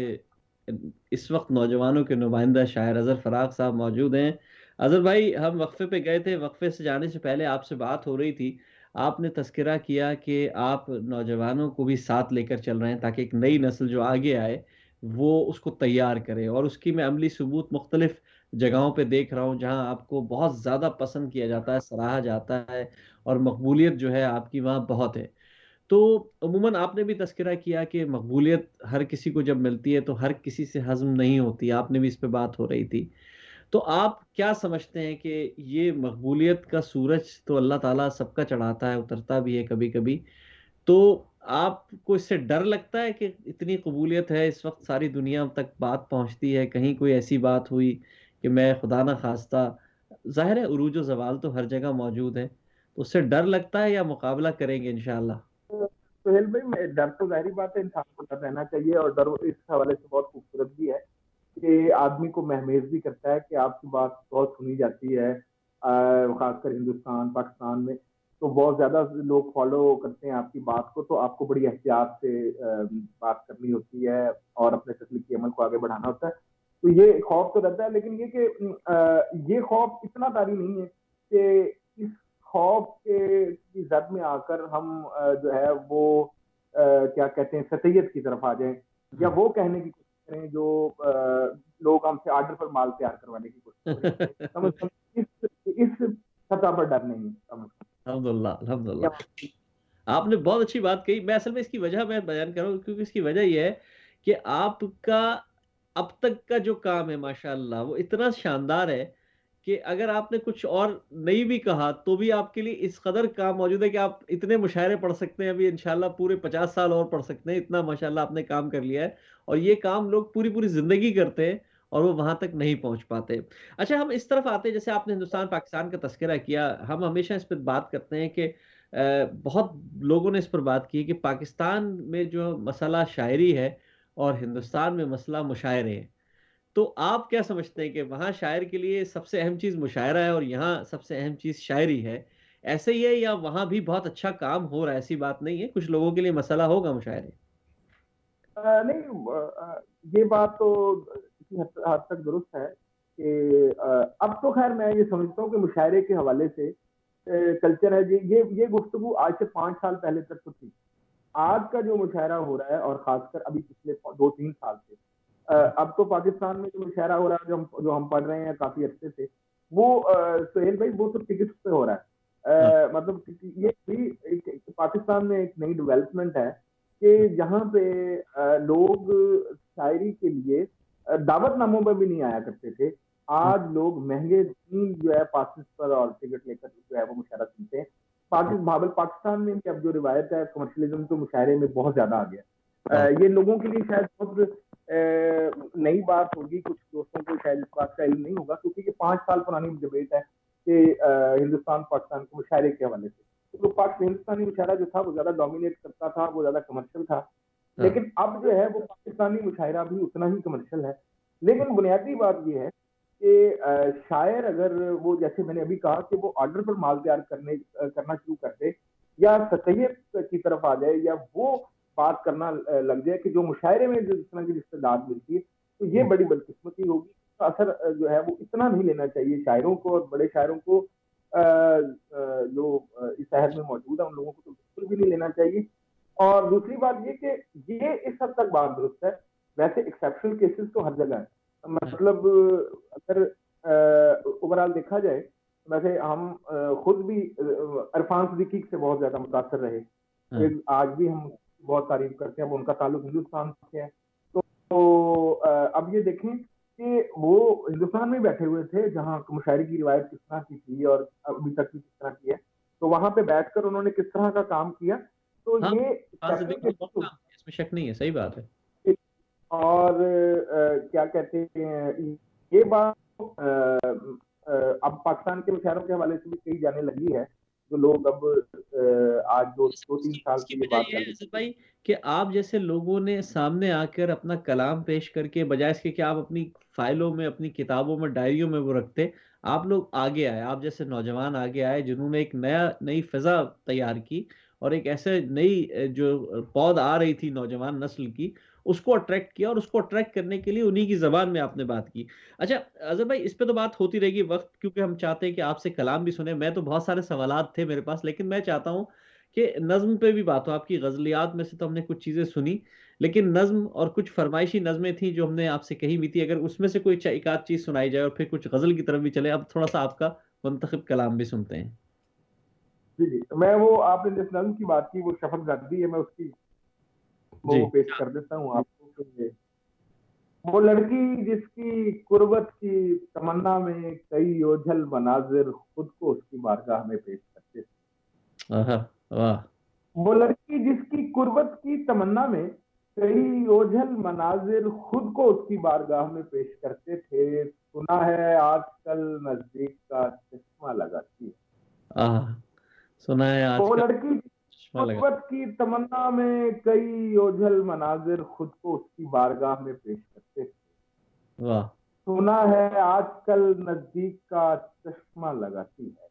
Speaker 1: इस वक्त नौजवानों के नुमाइंदा शायर अजहर फराख साहब मौजूद हैं। अजहर भाई, हम वक्फे पे गए थे, वक्फे से जाने से पहले आपसे बात हो रही थी। आपने तस्करा किया कि आप नौजवानों को भी साथ लेकर चल रहे हैं ताकि एक नई नस्ल जो आगे आए वो उसको तैयार करे, और उसकी मैं अमली सबूत मुख्तलिफ जगहों पे देख रहा हूँ जहाँ आपको बहुत ज़्यादा पसंद किया जाता है, सराहा जाता है, और मकबूलियत जो है आपकी वहाँ बहुत है। तो अमूमन आपने भी तज़किरा किया कि मकबूलियत हर किसी को जब मिलती है तो हर किसी से हज़म नहीं होती, आपने भी इस पे बात हो रही थी। तो आप क्या समझते हैं कि ये मकबूलियत का सूरज तो अल्लाह ताला सबका चढ़ाता है, उतरता भी है कभी कभी, तो आपको इससे डर लगता है कि इतनी कबूलियत है इस वक्त, सारी दुनिया तक बात पहुंचती है, कहीं कोई ऐसी बात हुई कि मैं खुदा ना खास्ता, जाहिर है उरूज व ज़वाल तो हर जगह मौजूद है, तो उससे डर लगता है या मुकाबला करेंगे इंशाल्लाह?
Speaker 2: सुहेल भाई, डर तो जाहिर बात है, इंसान को डर रहना चाहिए, और डर इस हवाले से बहुत खूबसूरत भी है कि आदमी को महमेज भी करता है कि आपकी बात बहुत सुनी जाती है, खासकर हिंदुस्तान पाकिस्तान में तो बहुत ज्यादा लोग फॉलो करते हैं आपकी बात को, तो आपको बड़ी एहतियात से बात करनी होती है और अपने तख्लीकी अमल को आगे बढ़ाना होता है। तो ये खौफ तो रहता है, लेकिन ये कि ये खौफ इतना तारी नहीं है कि इस खौफ की जद में आकर हम जो है वो क्या कहते हैं, सतैयत की तरफ आ जाएं, या वो कहने की कोशिश करें जो लोग हमसे आर्डर पर माल तैयार करवाने की कोशिश करें। समझ इस सतह पर डर नहीं, समझ
Speaker 1: अल्हम्दुलिल्लाह
Speaker 2: या
Speaker 1: अल्हम्दुलिल्लाह। आपने बहुत अच्छी बात कही। मैं असल में इसकी वजह मैं बयान कर रहा हूँ, क्योंकि इसकी वजह यह है कि आपका अब तक का जो काम है माशाल्लाह वो इतना शानदार है कि अगर आपने कुछ और नहीं भी कहा तो भी आपके लिए इस कदर काम मौजूद है कि आप इतने मुशायरे पढ़ सकते हैं, अभी इंशाल्लाह पूरे 50 साल और पढ़ सकते हैं, इतना माशाल्लाह आपने काम कर लिया है। और ये काम लोग पूरी पूरी जिंदगी करते हैं और वो वहां तक नहीं पहुंच पाते। अच्छा, हम इस तरफ आते हैं, जैसे आपने हिंदुस्तान पाकिस्तान का तस्करा किया, हम हमेशा इस पर बात करते हैं कि बहुत लोगों ने इस पर बात की है कि पाकिस्तान में जो मसला शायरी है और हिंदुस्तान में मसला मुशायरे है। तो आप क्या समझते हैं कि वहाँ शायर के लिए सबसे अहम चीज़ मुशायरा है और यहाँ सबसे अहम चीज़ शायरी है? ऐसे ही है या वहाँ भी बहुत अच्छा काम हो रहा है? ऐसी बात नहीं है, कुछ लोगों के लिए मसला होगा मुशायरे।
Speaker 2: नहीं, ये बात तो किसी हद तक दुरुस्त है कि अब तो खैर मैं ये समझता हूँ कि मुशायरे के हवाले से कल्चर है, ये गुफ्तगू आज से 5 साल पहले तक तो थी। आज का जो मुशायरा हो रहा है, और खासकर अभी पिछले 2-3 साल से, अब तो पाकिस्तान में जो मुशायरा हो रहा है, जो हम पढ़ रहे हैं काफी अच्छे से, वो सुहेल भाई, वो तो टिकट पे हो रहा है।
Speaker 1: हाँ।
Speaker 2: मतलब ये भी पाकिस्तान में एक नई डेवलपमेंट है कि जहाँ पे लोग शायरी के लिए दावतनामों पर भी नहीं आया करते थे। आज लोग महंगे जो है पासिस पर और टिकट लेकर जो है वो मुशायरा सुनते हैं। पाकिस्तान में भी अब जो रिवायत है कमर्शलिज्म, तो मुशायरे में बहुत ज्यादा आ गया।
Speaker 1: हाँ।
Speaker 2: ये लोगों के लिए शायद बहुत नई बात होगी, कुछ दोस्तों को शायद इस बात का इल्म नहीं होगा, क्योंकि ये 5 साल पुरानी डिबेट है कि हिंदुस्तान पाकिस्तान के मुशायरे के हवाले से। तो हिंदुस्तानी मुशायरा जो था वो ज्यादा डोमिनेट करता था, वो ज्यादा कमर्शियल था।
Speaker 1: हाँ।
Speaker 2: लेकिन अब जो है वो पाकिस्तानी मुशायरा भी उतना ही कमर्शियल है। लेकिन बुनियादी बात ये है कि शायर अगर वो, जैसे मैंने अभी कहा, कि वो ऑर्डर पर माल तैयार करना शुरू कर दे, या सतहियत की तरफ आ जाए, या वो बात करना लग जाए कि जो मुशायरे में जिस तरह की रिश्तेदार मिलती है, तो ये बड़ी बदकिस्मती होगी। इसका असर जो है वो इतना नहीं लेना चाहिए शायरों को, और बड़े शायरों को जो इस शहर में मौजूद है उन लोगों को तो बिल्कुल भी नहीं लेना चाहिए। और दूसरी बात ये कि ये इस हद तक बात दुरुस्त है। वैसे एक्सेप्शनल केसेस तो हर जगह है।
Speaker 1: हाँ।
Speaker 2: मतलब अगर ओवरऑल देखा जाए, वैसे हम खुद भी इरफान सिद्दीकी से बहुत ज्यादा मुतासर रहे।
Speaker 1: हाँ।
Speaker 2: आज भी हम बहुत तारीफ करते हैं, अब उनका ताल्लुक हिंदुस्तान से है। तो अब ये देखें कि वो हिंदुस्तान में बैठे हुए थे, जहाँ मुशायरे की रिवायत किस तरह की थी और अभी तक भी किस तरह की है। तो वहां पे बैठकर उन्होंने किस तरह का काम किया। तो
Speaker 1: हाँ,
Speaker 2: ये
Speaker 1: पास
Speaker 2: एक्सेप्शनल
Speaker 1: देखिए बहुत
Speaker 2: केसेस,
Speaker 1: काम है, इसमें शक नहीं है, सही बात है।
Speaker 2: और क्या कहते हैं, ये बात अब पाकिस्तान के मुशायरों के हवाले से भी कही जाने लगी है। जो लोग अब आज दो दो तीन
Speaker 1: इसकी
Speaker 2: साल
Speaker 1: इसकी
Speaker 2: से ये
Speaker 1: वजह
Speaker 2: बात
Speaker 1: ये
Speaker 2: कर
Speaker 1: है
Speaker 2: रहे
Speaker 1: असद
Speaker 2: थे।
Speaker 1: भाई कि आप जैसे लोगों ने सामने आकर अपना कलाम पेश करके, बजाय इसके कि आप अपनी फाइलों में, अपनी किताबों में, डायरियों में वो रखते, आप लोग आगे आए, आप जैसे नौजवान आगे आए जिन्होंने एक नई फिजा तैयार की और एक ऐसे नई जो पौध आ रही थी नौजवान नस्ल की, उसको अट्रैक्ट किया, और उसको अट्रैक्ट करने के लिए उन्हीं की जबान में आपने बात की। अच्छा अजहर भाई, इस पे तो बात होती रहेगी वक्त, क्योंकि हम चाहते हैं कि आपसे कलाम भी सुने। मैं तो बहुत सारे सवालात थे मेरे पास, लेकिन मैं चाहता हूँ कि नज्म पे भी बात हो। आपकी गजलियात में से तो हमने कुछ चीजें सुनी, लेकिन नज्म और कुछ फरमाइशी नज्में थी जो हमने आपसे कही भी थी, अगर उसमें से कोई एक आध चीज सुनाई जाए और फिर कुछ गजल की तरफ भी चले। अब थोड़ा सा आपका मुंतखब कलाम भी सुनते हैं।
Speaker 2: जी जी, मैं वो आपने जिस नज्म की बात की, वो शफक जदी है, मैं उसकी वो
Speaker 1: जी।
Speaker 2: पेश कर देता हूँ आपको कि वो लड़की जिसकी कुर्बत की तमन्ना में कई ओझल मनाजिर खुद को उसकी बारगाह में पेश करते थे।
Speaker 1: आहा, वाह।
Speaker 2: वो लड़की जिसकी कुर्बत की तमन्ना में कई ओझल मनाजिर खुद को उसकी बारगाह में पेश करते थे। सुना है आजकल नजदीक का चश्मा लगाती है।
Speaker 1: आह, सुना है
Speaker 2: वो
Speaker 1: आजकल
Speaker 2: लड़की
Speaker 1: चश्मा लगा।
Speaker 2: कुर्बत की तमन्ना में कई ओझल मनाजिर खुद को उसकी बारगाह में पेश करते थे।
Speaker 1: वाह।
Speaker 2: सुना है आजकल नजदीक का चश्मा लगाती है।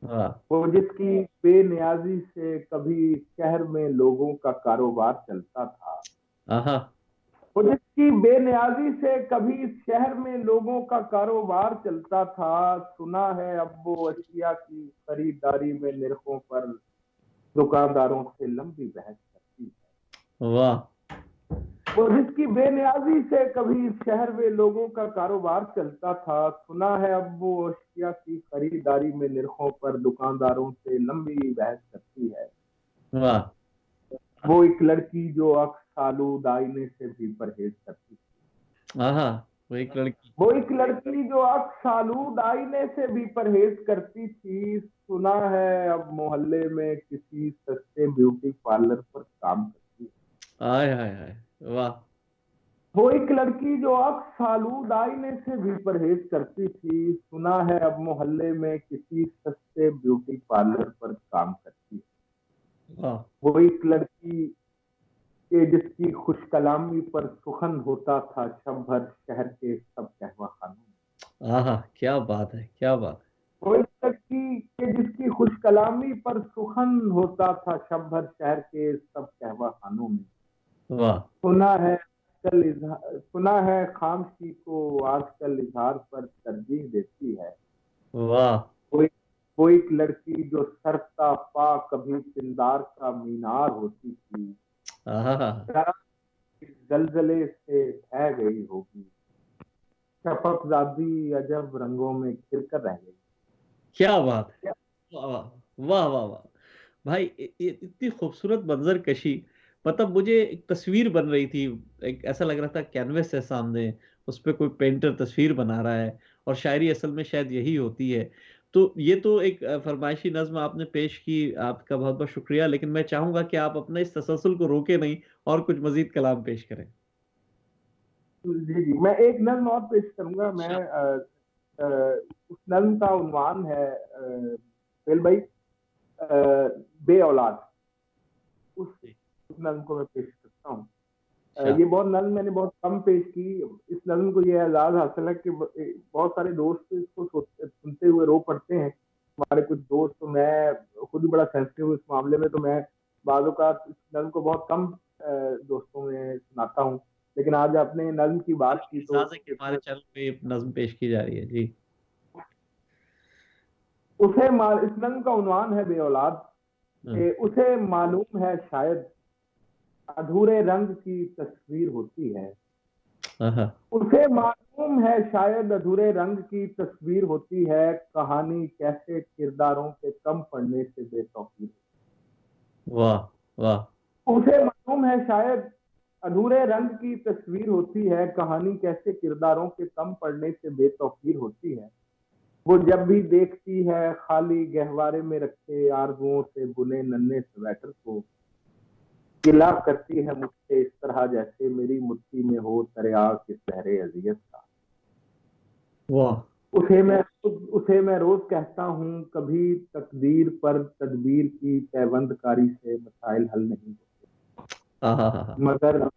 Speaker 1: वाह।
Speaker 2: वो जिसकी बेनियाजी से कभी शहर में लोगों का कारोबार चलता था।
Speaker 1: आहा।
Speaker 2: वो जिसकी बेनियाजी से कभी शहर में लोगों का कारोबार चलता था। सुना है अब वो अशिया की खरीदारी में निरखों पर दुकानदारों से लंबी बहस करती है।
Speaker 1: वाह।
Speaker 2: वो जिसकी बेनियाजी से कभी शहर में लोगों का कारोबार चलता था। सुना है अब वो अशिया की खरीदारी में निरखों पर दुकानदारों से लंबी बहस करती है।
Speaker 1: वाह।
Speaker 2: वो एक लड़की जो अक्स आलूद आईने से भी परहेज करती थी।
Speaker 1: आहा। वो एक लड़की।
Speaker 2: वो एक लड़की जो अक्स आलूद आईने से भी परहेज करती थी, सुना है अब मोहल्ले में किसी सस्ते ब्यूटी पार्लर पर काम करती है।
Speaker 1: आय हाय हाय। वाह।
Speaker 2: वो एक लड़की जो अक्स आलूद आईने से भी परहेज करती थी, सुना है अब मोहल्ले में किसी सस्ते ब्यूटी पार्लर पर काम करती है।
Speaker 1: वाह।
Speaker 2: वो एक लड़की के जिसकी खुश कलामी पर सुखन होता था शब भर शहर के सब कहवा खानों में।
Speaker 1: आहा, क्या बात है, क्या बात
Speaker 2: वो इस लड़की के जिसकी खुश कलामी पर सुखन होता था शब भर शहर के सब कहवा खानों में।
Speaker 1: है। वाह।
Speaker 2: सुना है खामशी को आजकल इजहार पर तरजीह देती है।
Speaker 1: वाह।
Speaker 2: वो एक, वो एक लड़की जो सरता पा कभी पिंदार का मीनार होती थी,
Speaker 1: आहा।
Speaker 2: जरा इस जलजले से ढह गई होगी, शफकजादी अजब रंगों में खिलकर रह गई।
Speaker 1: क्या बात है। वाह वाह। वाह वाह वाह। भाई इतनी खूबसूरत मंजर कशी। मतलब मुझे एक तस्वीर बन रही थी। एक ऐसा लग रहा था कैनवस है सामने, उस पे कोई पेंटर तस्वीर बना रहा है। और शायरी असल में शायद यही होती है। तो ये तो एक फरमाइशी नज्म आपने पेश की, आपका बहुत बहुत शुक्रिया। लेकिन मैं चाहूंगा कि आप अपने इस तसलसल को रोके नहीं और कुछ मजीद कलाम पेश करें।
Speaker 2: जी जी, मैं एक नज्म और पेश करूंगा। मैं
Speaker 1: अच्छा।
Speaker 2: अ, उस नज्म का उन्वान है फेल भाई, बे औलाद। उस उस नज्म को मैं पेश करता हूँ।
Speaker 1: अच्छा।
Speaker 2: ये बहुत नज्म मैंने बहुत कम पेश की। इस नज्म को ये एजाज हासिल है कि बहुत सारे दोस्त इसको सुनते हुए रो पड़ते हैं। हमारे कुछ दोस्त, तो मैं खुद ही बड़ा सेंसिटिव हूँ इस मामले में, तो मैं बाजों का इस नज्म को बहुत कम दोस्तों में सुनाता हूँ। लेकिन आज आपने नज्म की बात
Speaker 1: आपकी
Speaker 2: की तो
Speaker 1: एजाज़ है कि हमारे चैनल पे ये नज्म पेश की जा रही है जी।
Speaker 2: इस नज्म का उन्वान है बे औलाद।
Speaker 1: हाँ।
Speaker 2: उसे मालूम है शायद अधूरे रंग की तस्वीर होती है।
Speaker 1: हाँ।
Speaker 2: उसे मालूम है शायद अधूरे रंग की तस्वीर होती है, कहानी कैसे किरदारों के कम पढ़ने से बेतौकीर।
Speaker 1: वाह वाह।
Speaker 2: उसे मालूम है शायद अधूरे रंग की तस्वीर होती है, कहानी कैसे किरदारों के कम पढ़ने से बेतौकीर होती है। वो जब भी देखती है खाली गहवारे में रखे आरजुओं से बुने नन्हे स्वेटर को, गिला करती है मुझसे इस तरह जैसे मेरी मुट्ठी में हो दरिया के सहरे अजियत का।
Speaker 1: वाह।
Speaker 2: उसे मैं रोज कहता हूँ कभी तकदीर पर तदबीर की पैबंदकारी से मसाइल हल नहीं होते,
Speaker 1: हाँ हाँ हाँ हाँ।
Speaker 2: मगर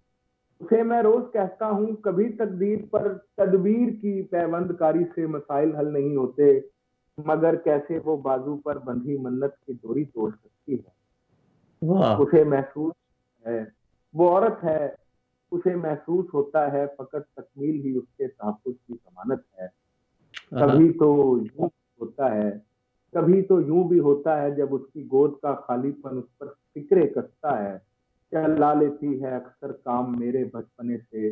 Speaker 2: उसे मैं रोज कहता हूँ कभी तकदीर पर तदबीर की पैबंदकारी से मसाइल हल नहीं होते, मगर कैसे वो बाजू पर बंधी मन्नत की डोरी तोड़ सकती है।
Speaker 1: वाह।
Speaker 2: उसे महसूस है, वो औरत है, उसे महसूस होता है फकत तकमील ही उसके तहफ़्फ़ुज़ की जमानत है।
Speaker 1: हाँ हाँ।
Speaker 2: कभी तो यूं होता है, कभी तो यूं भी होता है जब उसकी गोद का खालीपन उस पर फिक्रे कसता है, चला लेती है अक्सर काम मेरे बचपने से,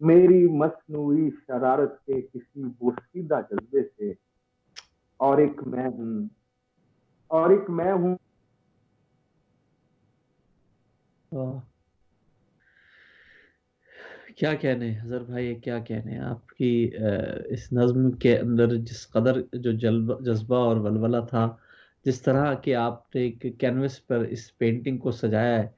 Speaker 2: मेरी मसनूई शरारत के किसी बोसीदा जज्बे से। और एक मैं हूँ, और एक मैं हूँ।
Speaker 1: वाह। क्या कहने हजर भाई, क्या कहने आपकी इस नज्म के अंदर जिस कदर जो जज्बा और वलवला था, जिस तरह के आपने एक कैनवस पर इस पेंटिंग को सजाया है।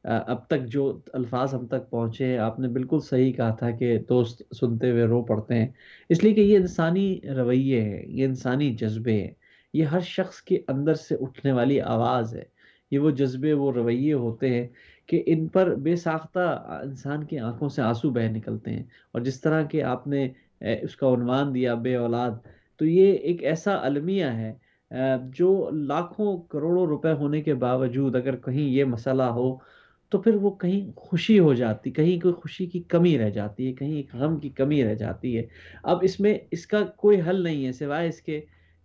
Speaker 1: अब तक जो अल्फाज हम तक पहुँचे हैं, आपने बिल्कुल सही कहा था कि दोस्त सुनते हुए रो पड़ते हैं। इसलिए कि ये इंसानी रवैये हैं, ये इंसानी जज्बे हैं। ये हर शख्स के अंदर से उठने वाली आवाज़ है। ये वो जज्बे, वो रवैये होते हैं कि इन पर बेसाख्ता इंसान की आंखों से आंसू बह निकलते हैं। और जिस तरह के आपने उसका उन्वान दिया, बे औलाद, तो ये एक ऐसा अलमिया है जो लाखों करोड़ों रुपए होने के बावजूद अगर कहीं ये मसला हो, तो फिर वो कहीं खुशी हो जाती, कहीं कोई खुशी की कमी रह जाती है, कहीं एक गम की कमी रह जाती है। अब इसमें इसका कोई हल नहीं है सिवाय इसके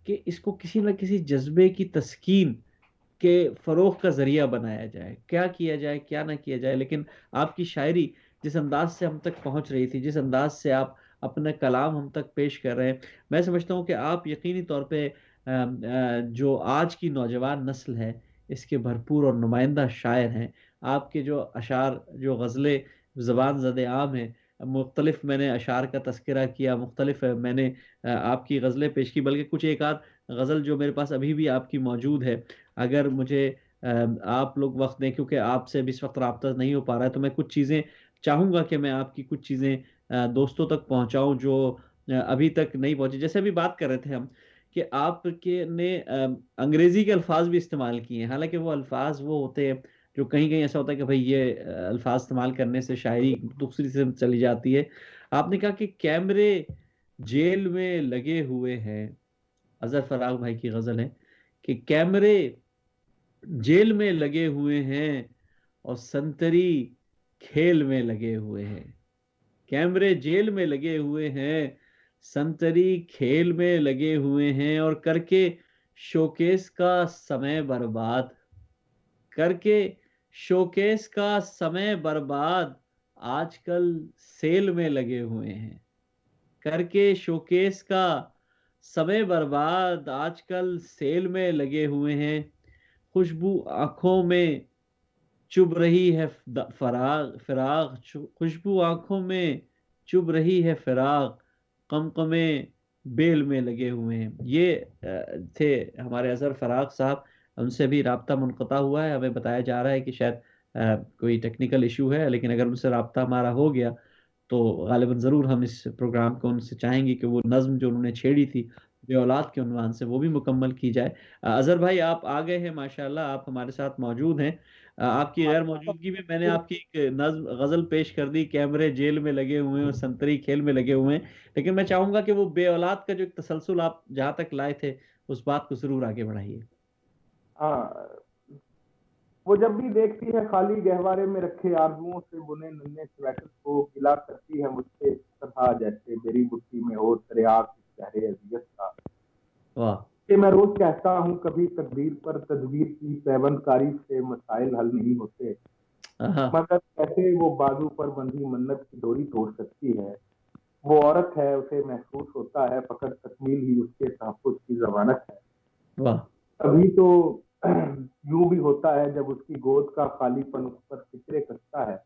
Speaker 1: कि इसको किसी न किसी जज्बे की तस्कीन के फरोग का जरिया बनाया जाए। क्या किया जाए, क्या ना किया जाए, लेकिन आपकी शायरी जिस अंदाज से हम तक पहुंच रही थी, जिस अंदाज से आप अपना कलाम हम तक पेश कर रहे हैं, मैं समझता हूं कि आप यकीनी तौर पे जो आज की नौजवान नस्ल है, इसके भरपूर और नुमाइंदा शायर हैं। आपके जो अशार, जो गज़लें ज़बान ज़द आम हैं, मुख्तलिफ मैंने अशार का तस्करा किया, मुख्तलिफ मैंने आपकी गज़लें पेश की, बल्कि कुछ एक आध गज़ल जो मेरे पास अभी भी आपकी मौजूद है, अगर मुझे आप लोग वक्त दें, क्योंकि आपसे भी इस वक्त रब्ता नहीं हो पा रहा है, तो मैं कुछ चीज़ें चाहूँगा कि मैं आपकी कुछ चीज़ें दोस्तों तक पहुँचाऊँ जो अभी तक नहीं पहुँची। जैसे अभी बात कर रहे थे हम कि आपके ने अंग्रेज़ी के अल्फाज भी इस्तेमाल किए हैं, हालांकि वो अल्फाज वो होते हैं जो कहीं कहीं ऐसा होता है कि भाई ये अल्फाज इस्तेमाल करने से शायरी दूसरी से चली जाती है। आपने कहा कि कैमरे जेल में लगे हुए हैं, अजहर फराग भाई की गजल है कि कैमरे जेल में लगे हुए हैं और संतरी खेल में लगे हुए हैं। कैमरे जेल में लगे हुए हैं, संतरी खेल में लगे हुए हैं, और करके शोकेस का समय बर्बाद, करके शोकेस का समय बर्बाद, आजकल सेल में लगे हुए हैं। करके शोकेस का समय बर्बाद, आजकल सेल में लगे हुए हैं। खुशबू आंखों में चुभ रही है फराग फिराग, खुशबू आंखों में चुभ रही है फिराग, कमकमे बेल में लगे हुए हैं। ये थे हमारे अजहर फराग साहब। उनसे भी राब्ता मुनक़ता हुआ है, हमें बताया जा रहा है कि शायद कोई टेक्निकल इशू है, लेकिन अगर उनसे राब्ता हमारा हो गया तो गालिबन ज़रूर हम इस प्रोग्राम को उनसे चाहेंगे कि वो नज़्म जो उन्होंने छेड़ी थी बे औलाद के उन्वान से, वो भी मुकम्मल की जाए। अजहर भाई आप आ गए हैं माशाल्लाह, आप हमारे साथ मौजूद हैं। आपकी गैर मौजूदगी में मैंने आपकी एक नज्म गज़ल पेश कर दी, कैमरे जेल में लगे हुए हैं और संतरी खेल में लगे हुए हैं, लेकिन मैं चाहूंगा कि वो बे औलाद का जो एक तसलसल आप जहां तक लाए थे, उस बात को जरूर आगे बढ़ाइए।
Speaker 2: हाँ, वो जब भी देखती है खाली गहवारे में रखे आरजुओं से बुने नन्हे स्वेटर को, गिला करती है मुझसे तथा जैसे मेरी बुट्टी में हो तरियाक चेहरे अजियत का।
Speaker 1: वाह।
Speaker 2: कि मैं रोज कहता हूँ कभी तकदीर पर तदबीर की पैबंदकारी से मसाइल हल नहीं होते,
Speaker 1: हाँ।
Speaker 2: मगर कैसे वो बाजू पर बंधी मन्नत की डोरी तोड़ सकती है। वो औरत है, उसे महसूस होता है फकत तकमील ही उसके तहफ़्फ़ुज़ की जमानत है।
Speaker 1: वाह।
Speaker 2: कभी तो यूं भी होता है जब उसकी गोद का खालीपन उस पर फिक्रे कसता है,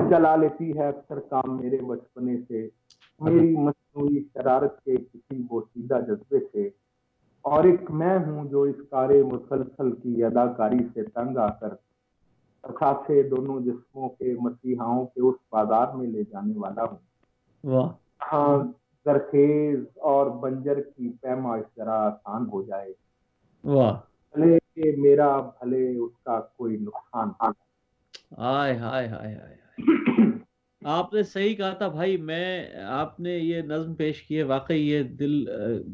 Speaker 2: चला लेती है अक्सर काम मेरे बचपने से, मेरी मसनूई शरारत के किसी बोसीदा जज्बे से। और एक मैं हूँ जो इस कारे मुसलसल की अदाकारी से तंग आकर खासे दोनों जिस्मों के मसीहाओं के उस बाजार में ले जाने वाला हूँ,
Speaker 1: वाह।
Speaker 2: जहाँ जरखेज और बंजर की पैमाइश जरा आसान हो जाए,
Speaker 1: वाह।
Speaker 2: भले के मेरा भले उसका कोई नुकसान ना।
Speaker 1: हाय हाय हाय हाय। आपने सही कहा था भाई, मैं आपने ये नज्म पेश की है, वाकई ये दिल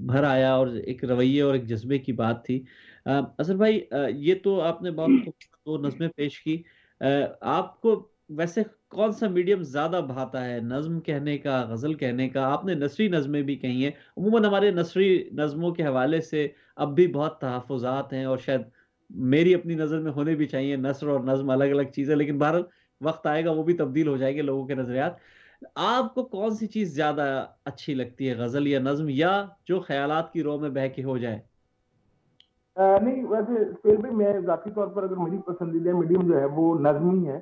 Speaker 1: भर आया, और एक रवैये और एक जज्बे की बात थी। असर भाई, ये तो आपने बहुत खूबसूरत दो नज़में पेश की। आपको वैसे कौन सा मीडियम ज्यादा भाता है, नज्म कहने का, गजल कहने का? आपने नसरी नज़में भी कही हैं, अमूमन हमारे नसरी नज़मों के हवाले से अब भी बहुत तहफ़्फ़ुज़ात हैं, और शायद मेरी अपनी नज़र में होने भी चाहिए। नस्र और नज्म अलग अलग चीज़ें, लेकिन बहरहाल वक्त आएगा वो भी तब्दील हो जाएंगे लोगों के नजरियात। आपको कौन सी चीज ज्यादा अच्छी लगती है, गजल या नज्म, या जो ख्यालात की रो में बह के हो जाए?
Speaker 2: नहीं, वैसे फिर भी मैं जाती तौर पर अगर मेरी पसंदीदा मीडियम जो है वो नज्म ही है,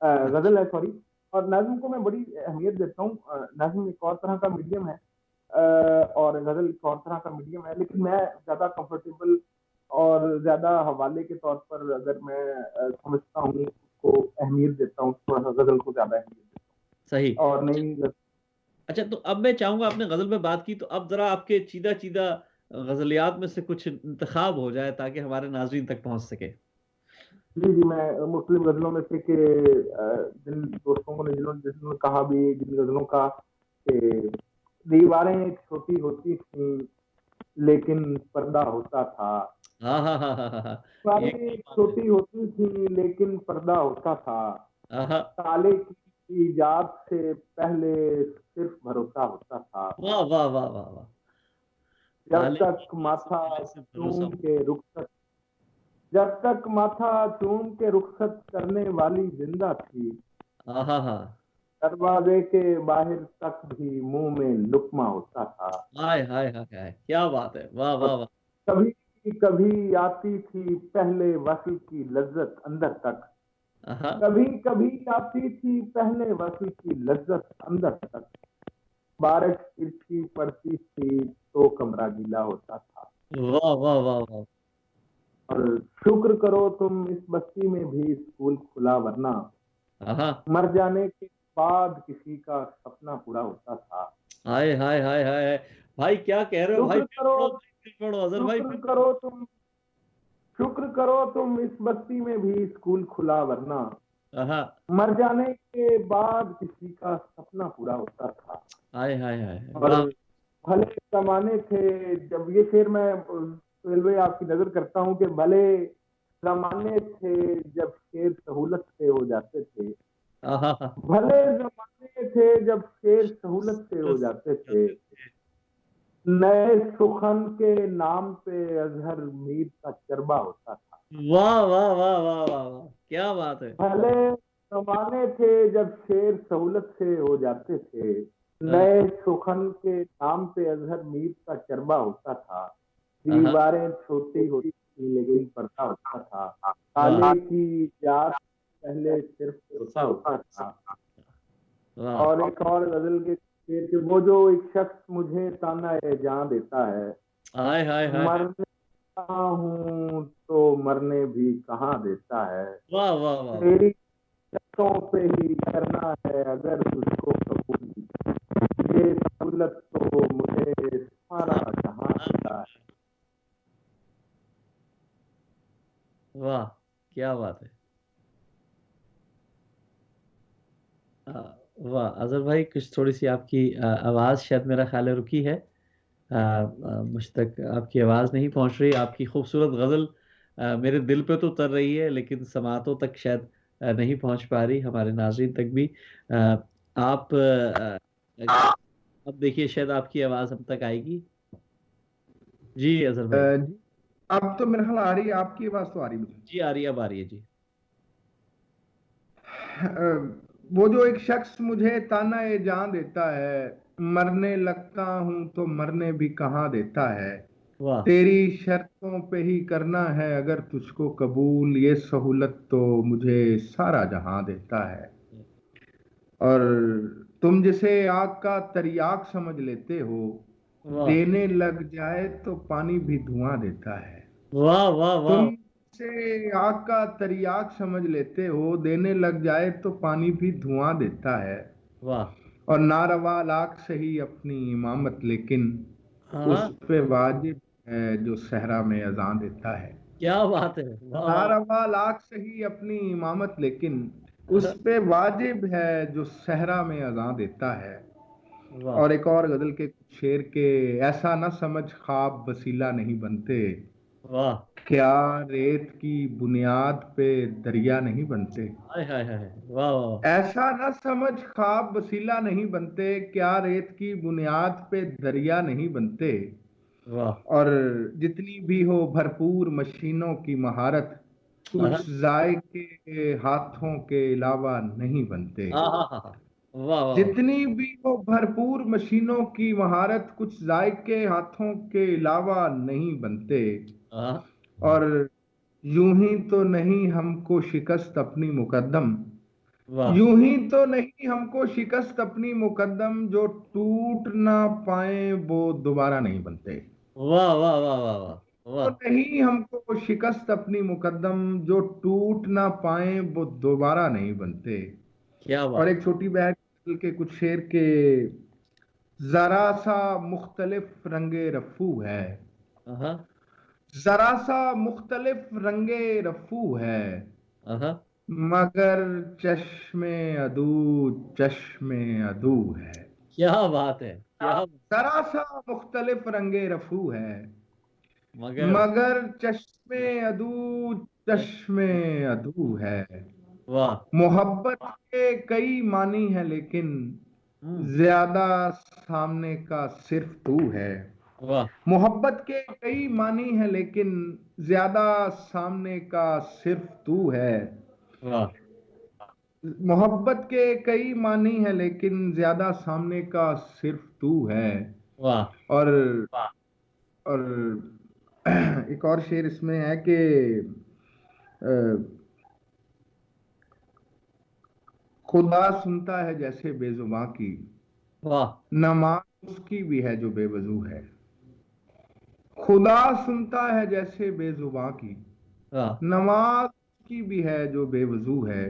Speaker 1: अच्छा।
Speaker 2: गजल है सॉरी। और नज्म को मैं बड़ी अहमियत देता हूँ। नज्म एक और तरह का मीडियम है, और गजल एक और तरह का मीडियम है, लेकिन मैं ज्यादा कंफर्टेबल और ज्यादा हवाले के तौर पर अगर मैं समझता हूँ उसको अहमियत देता हूँ, थोड़ा सा गजल को ज्यादा अहमियत देता
Speaker 1: सही।
Speaker 2: हूँ और
Speaker 1: अच्छा।
Speaker 2: नहीं।
Speaker 1: अच्छा, तो अब मैं चाहूंगा, आपने गजल में बात की, तो अब जरा आपके चीदा चीदा गजलियात में से कुछ इंतखाब हो जाए ताकि हमारे नाजरीन तक पहुंच सके।
Speaker 2: जी जी, मैं मुस्लिम गजलों में से कि जिन दोस्तों को ने जिन्होंने जिन्होंने कहा भी जिन गजलों का कि दीवारें छोटी होती थी लेकिन पर्दा होता था,
Speaker 1: हाँ हाँ हाँ हाँ हाँ हाँ। एक
Speaker 2: दीवारें
Speaker 1: बात है।
Speaker 2: छोटी होती थी लेकिन पर्दा होता था,
Speaker 1: हाँ हाँ।
Speaker 2: ताले की इजाद से पहले सिर्फ भरोसा होता था।
Speaker 1: वाह वाह वाह वाह वाह।
Speaker 2: जब
Speaker 1: ताले की
Speaker 2: तक
Speaker 1: बात से
Speaker 2: माथा
Speaker 1: पहले से भरोसा
Speaker 2: चूम
Speaker 1: हो।
Speaker 2: के रुखसत जब तक माथा चूम के रुखसत करने वाली जिंदा थी,
Speaker 1: हाँ हाँ हाँ।
Speaker 2: दरवाजे के बाहर तक भी मुंह में लुकमा होता था।
Speaker 1: हाय हाय हाय हाय, क्या बात है, वाह
Speaker 2: और
Speaker 1: वाह वाह।
Speaker 2: कभी कि कभी आती थी पहले वसल की लज्जत अंदर तक,
Speaker 1: हाँ।
Speaker 2: कभी कभी आती थी पहले वसल की लज्जत अंदर तक, बारिश तिरछी पड़ती थी तो कमरा गीला होता था।
Speaker 1: वाह वाह वाह वाह।
Speaker 2: और शुक्र करो तुम इस बस्ती में भी स्कूल खुला, वरना
Speaker 1: हाँ।
Speaker 2: मर जाने के बाद किसी का सपना पूरा होता था।
Speaker 1: हाय हाय हाय हाय हाय। भाई क्या कह रहे हो भाई,
Speaker 2: शुक्र
Speaker 1: फिर
Speaker 2: करो,
Speaker 1: पढ़ो भाई, फिर पढ़ो अजहर भाई,
Speaker 2: शुक्र
Speaker 1: फिर पढ़ो।
Speaker 2: करो तुम, शुक्र करो तुम इस बस्ती में भी स्कूल खुला, वरना
Speaker 1: हाँ।
Speaker 2: मर जाने के बाद किसी का सपना पूरा होता था।
Speaker 1: हाय हाय हाय हाय,
Speaker 2: और
Speaker 1: वाह।
Speaker 2: भले जमाने थे, जब ये शेर मैं रेलवे आपकी नजर करता हूँ कि भले जमाने थे जब शेर सहूलत से हो जाते थे,
Speaker 1: हाँ हाँ हाँ।
Speaker 2: भले जमाने थे जब शेर सहूलत से हो जाते थे, नए सुखन के नाम पे अजहर मीर का चरबा होता था।
Speaker 1: वाह वाह वाह वाह वाह वाह, क्या बात है।
Speaker 2: भले जमाने थे जब शेर सहूलत से हो जाते थे,
Speaker 1: हाँ
Speaker 2: नए सुखन के नाम पे अजहर मीर का चरबा होता था।
Speaker 1: हाँ।
Speaker 2: दीवारें छोटी होती थी लेकिन पर्दा होता था,
Speaker 1: वाह
Speaker 2: ताले की जात पहले सिर्फ तोता होता था।
Speaker 1: वाह।
Speaker 2: और एक और गजल के शेर के, वो जो एक शख्स मुझे ताना ए जान देता है,
Speaker 1: हाय हाय हाय हाय।
Speaker 2: मरने हूँ तो मरने भी कहाँ देता है,
Speaker 1: वाह वाह वाह वाह।
Speaker 2: तेरी शर्तों पे ही करना है अगर तुझको कबूल, ये सहूलत तो मुझे सारा जहां देता है।
Speaker 1: वाह क्या बात है। वाह अजहर भाई, कुछ थोड़ी सी आपकी आवाज़ शायद मेरा ख्याल है रुकी है। मुझ तक आपकी आवाज़ नहीं पहुंच रही, आपकी खूबसूरत गज़ल मेरे दिल पे तो उतर रही है लेकिन समातों तक शायद नहीं पहुंच पा रही, हमारे नाज़रीन तक भी। अ, आप अब देखिए शायद आपकी आवाज़ हम तक आएगी। जी अजहर भाई।
Speaker 3: जी, अब तो मेरे ख्याल आ रही है, आपकी आवाज तो आ रही है मुझे।
Speaker 1: जी आ रही है, अब आ रही है जी।
Speaker 3: वो जो एक शख्स मुझे ताना ए जान देता है, मरने लगता हूं तो मरने भी कहाँ देता है,
Speaker 1: वाह
Speaker 3: तेरी शर्तों पे ही करना है अगर तुझको कबूल, ये सहूलत तो मुझे सारा जहां देता है। और तुम जिसे आग का तरियाक समझ लेते हो,
Speaker 1: वाह
Speaker 3: देने लग जाए तो पानी भी धुआं देता है।
Speaker 1: वाह वाह वाह।
Speaker 3: तुम से आग का तरियाक समझ लेते हो, देने लग जाए तो पानी भी धुआं देता है।
Speaker 1: वाह।
Speaker 3: और नारवा लाख सही अपनी इमामत, लेकिन उस
Speaker 1: हाँ।
Speaker 3: पे वाजिब है जो सहरा में अजान देता है।
Speaker 1: क्या बात है, वाह वाह।
Speaker 3: नारवा लाख सही अपनी इमामत, लेकिन उस पे वाजिब है जो सहरा में अजान देता है।
Speaker 1: वाह
Speaker 3: और एक और गजल के कुछ शेर के, ऐसा न समझ ख्वाब वसीला नहीं बनते,
Speaker 1: वाह।
Speaker 3: क्या रेत की बुनियाद पे दरिया नहीं बनते।
Speaker 1: हाय हाय हाय हाय, वाह वाह
Speaker 3: ऐसा न समझ ख्वाब वसीला नहीं बनते, क्या रेत की बुनियाद पे दरिया नहीं बनते।
Speaker 1: वाह।
Speaker 3: और जितनी भी हो भरपूर मशीनों की महारत, कुछ
Speaker 1: हाँ
Speaker 3: जायके हाथों के अलावा नहीं बनते।
Speaker 1: हाँ हाँ हाँ हाँ। वाह वाह वाह।
Speaker 3: जितनी भी हो भरपूर मशीनों की महारत, कुछ जायके हाथों के अलावा नहीं बनते।
Speaker 1: हाँ।
Speaker 3: और यूं ही तो नहीं हमको शिकस्त अपनी मुकद्दम,
Speaker 1: वाह
Speaker 3: यूं ही तो नहीं हमको शिकस्त अपनी मुकद्दम, जो टूट ना पाए वो दोबारा नहीं बनते।
Speaker 1: वाह वाह वाह वाह वाह
Speaker 3: तो
Speaker 1: वाह।
Speaker 3: नहीं हमको शिकस्त अपनी मुकद्दम, जो टूट ना पाए वो दोबारा नहीं बनते।
Speaker 1: क्या
Speaker 3: और
Speaker 1: बात।
Speaker 3: एक छोटी बहन के कुछ शेर के, जरा सा मुख्तलिफ रंगे रफू है,
Speaker 1: हाँ
Speaker 3: जरा सा मुख्तलिफ रंगे रफू है,
Speaker 1: हाँ।
Speaker 3: मगर चश्मे अदू, चश्मे अदू है।
Speaker 1: क्या बात है, क्या बात।
Speaker 3: जरा सा मुख्तलिफ रंगे रफू है,
Speaker 1: मगर।
Speaker 3: मगर चश्मे अदू, चश्मे अदू है।
Speaker 1: वाह।
Speaker 3: मोहब्बत के कई मानी है लेकिन
Speaker 1: हम्म।
Speaker 3: ज्यादा सामने का सिर्फ तू है।
Speaker 1: वाह
Speaker 3: मोहब्बत के कई मानी है लेकिन ज्यादा सामने का सिर्फ तू है।
Speaker 1: वाह
Speaker 3: मोहब्बत के कई मानी है लेकिन ज्यादा सामने का सिर्फ तू है।
Speaker 1: वाह।
Speaker 3: और और एक और शेर इसमें है कि खुदा सुनता है जैसे बेजुबां की,
Speaker 1: वाह
Speaker 3: नमाज उसकी भी है जो बेवजू है। खुदा सुनता है जैसे बेजुबां की,
Speaker 1: वाह
Speaker 3: नमाज की भी है जो बेवजू है।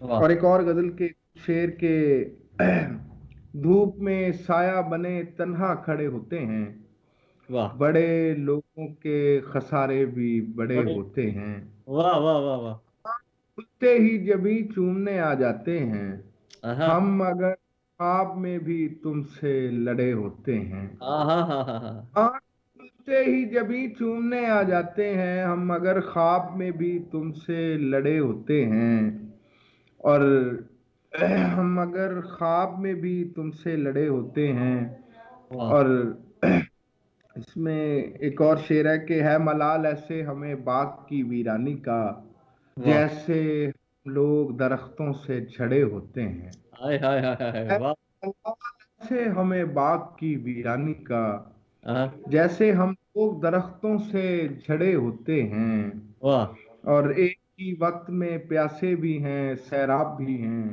Speaker 1: वाह
Speaker 3: और एक और गजल के शेर के धूप में साया बने तन्हा खड़े होते हैं,
Speaker 1: वाह
Speaker 3: बड़े लोगों के खसारे भी बड़े
Speaker 1: बड़े
Speaker 3: होते हैं।
Speaker 1: वाह वाह वाह वाह
Speaker 3: खुलते ही जबी चूमने आ जाते हैं,
Speaker 1: आहा
Speaker 3: हम अगर ख्वाब में भी तुमसे लड़े होते हैं।
Speaker 1: आहा हा हा हा
Speaker 3: आँख खुलते ही जबी चूमने आ जाते हैं, हम अगर ख्वाब में भी तुमसे लड़े होते हैं। और हम अगर ख्वाब में भी तुमसे लड़े होते हैं।
Speaker 1: वाह
Speaker 3: और इसमें एक और शेर है कि है मलाल ऐसे हमें बाग की वीरानी का,
Speaker 1: वाह
Speaker 3: जैसे लोग दरख्तों से झड़े होते हैं।
Speaker 1: हाय हाय हाय हाय
Speaker 3: है
Speaker 1: वाह
Speaker 3: मलाल ऐसे हमें बाग की वीरानी का,
Speaker 1: आहा
Speaker 3: जैसे हम लोग दरख्तों से झड़े होते हैं।
Speaker 1: वाह
Speaker 3: और एक ही वक्त में प्यासे भी हैं सैराब भी हैं,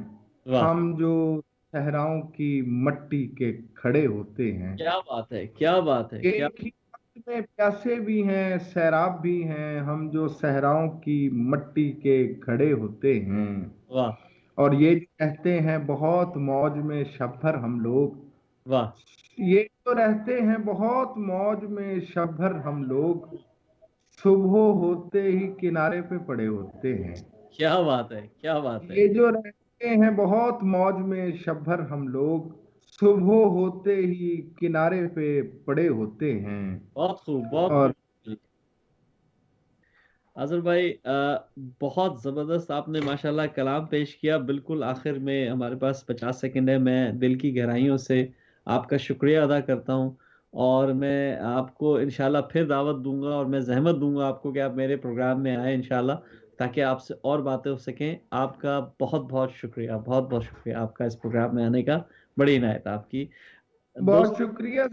Speaker 1: वाह
Speaker 3: हम जो सहराओं की मट्टी के खड़े होते हैं।
Speaker 1: क्या बात है क्या बात है क्या
Speaker 3: एक ही वक्त में प्यासे भी हैं सैराब भी हैं, हम जो सहराओं की मट्टी के खड़े होते हैं।
Speaker 1: वाह
Speaker 3: और ये जो कहते हैं बहुत मौज में शब भर हम लोग,
Speaker 1: वाह
Speaker 3: ये तो रहते हैं बहुत मौज में शब भर हम लोग, सुबह होते ही किनारे पे पड़े होते हैं।
Speaker 1: क्या बात है क्या बात है
Speaker 3: ये जो रहते हैं बहुत मौज में शब भर हम लोग, सुबह होते ही किनारे पे पड़े होते हैं।
Speaker 1: बहुत खूब बहुत
Speaker 3: और
Speaker 1: खूब आज़िर भाई बहुत ज़बरदस्त आपने माशाल्लाह कलाम पेश किया। बिल्कुल आखिर में हमारे पास 50 सेकंड है। मैं दिल की गहराइयों से आपका शुक्रिया अदा करता हूँ और मैं आपको इंशाल्लाह फिर दावत दूंगा और मैं जहमत दूंगा आपको कि आप मेरे प्रोग्राम में आए इंशाल्लाह, ताकि आपसे और बातें हो सकें। आपका बहुत बहुत बहुत शुक्रिया आपका इस प्रोग्राम में आने का। बड़ी इनायत आपकी
Speaker 3: बहुत
Speaker 1: दोस्तों।
Speaker 3: शुक्रिया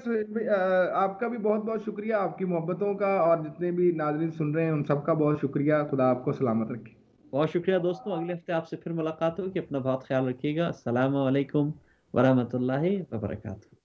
Speaker 3: आपका भी बहुत बहुत शुक्रिया, आपकी मोहब्बतों का, और जितने भी नाज़रीन सुन रहे हैं उन सबका बहुत शुक्रिया। खुदा आपको सलामत रखे।
Speaker 1: बहुत शुक्रिया दोस्तों, अगले हफ्ते आपसे फिर मुलाकात होगी। अपना बहुत ख्याल रखिएगा। अस्सलाम वालेकुम वरहमतुल्लाहि वबरकातुहू।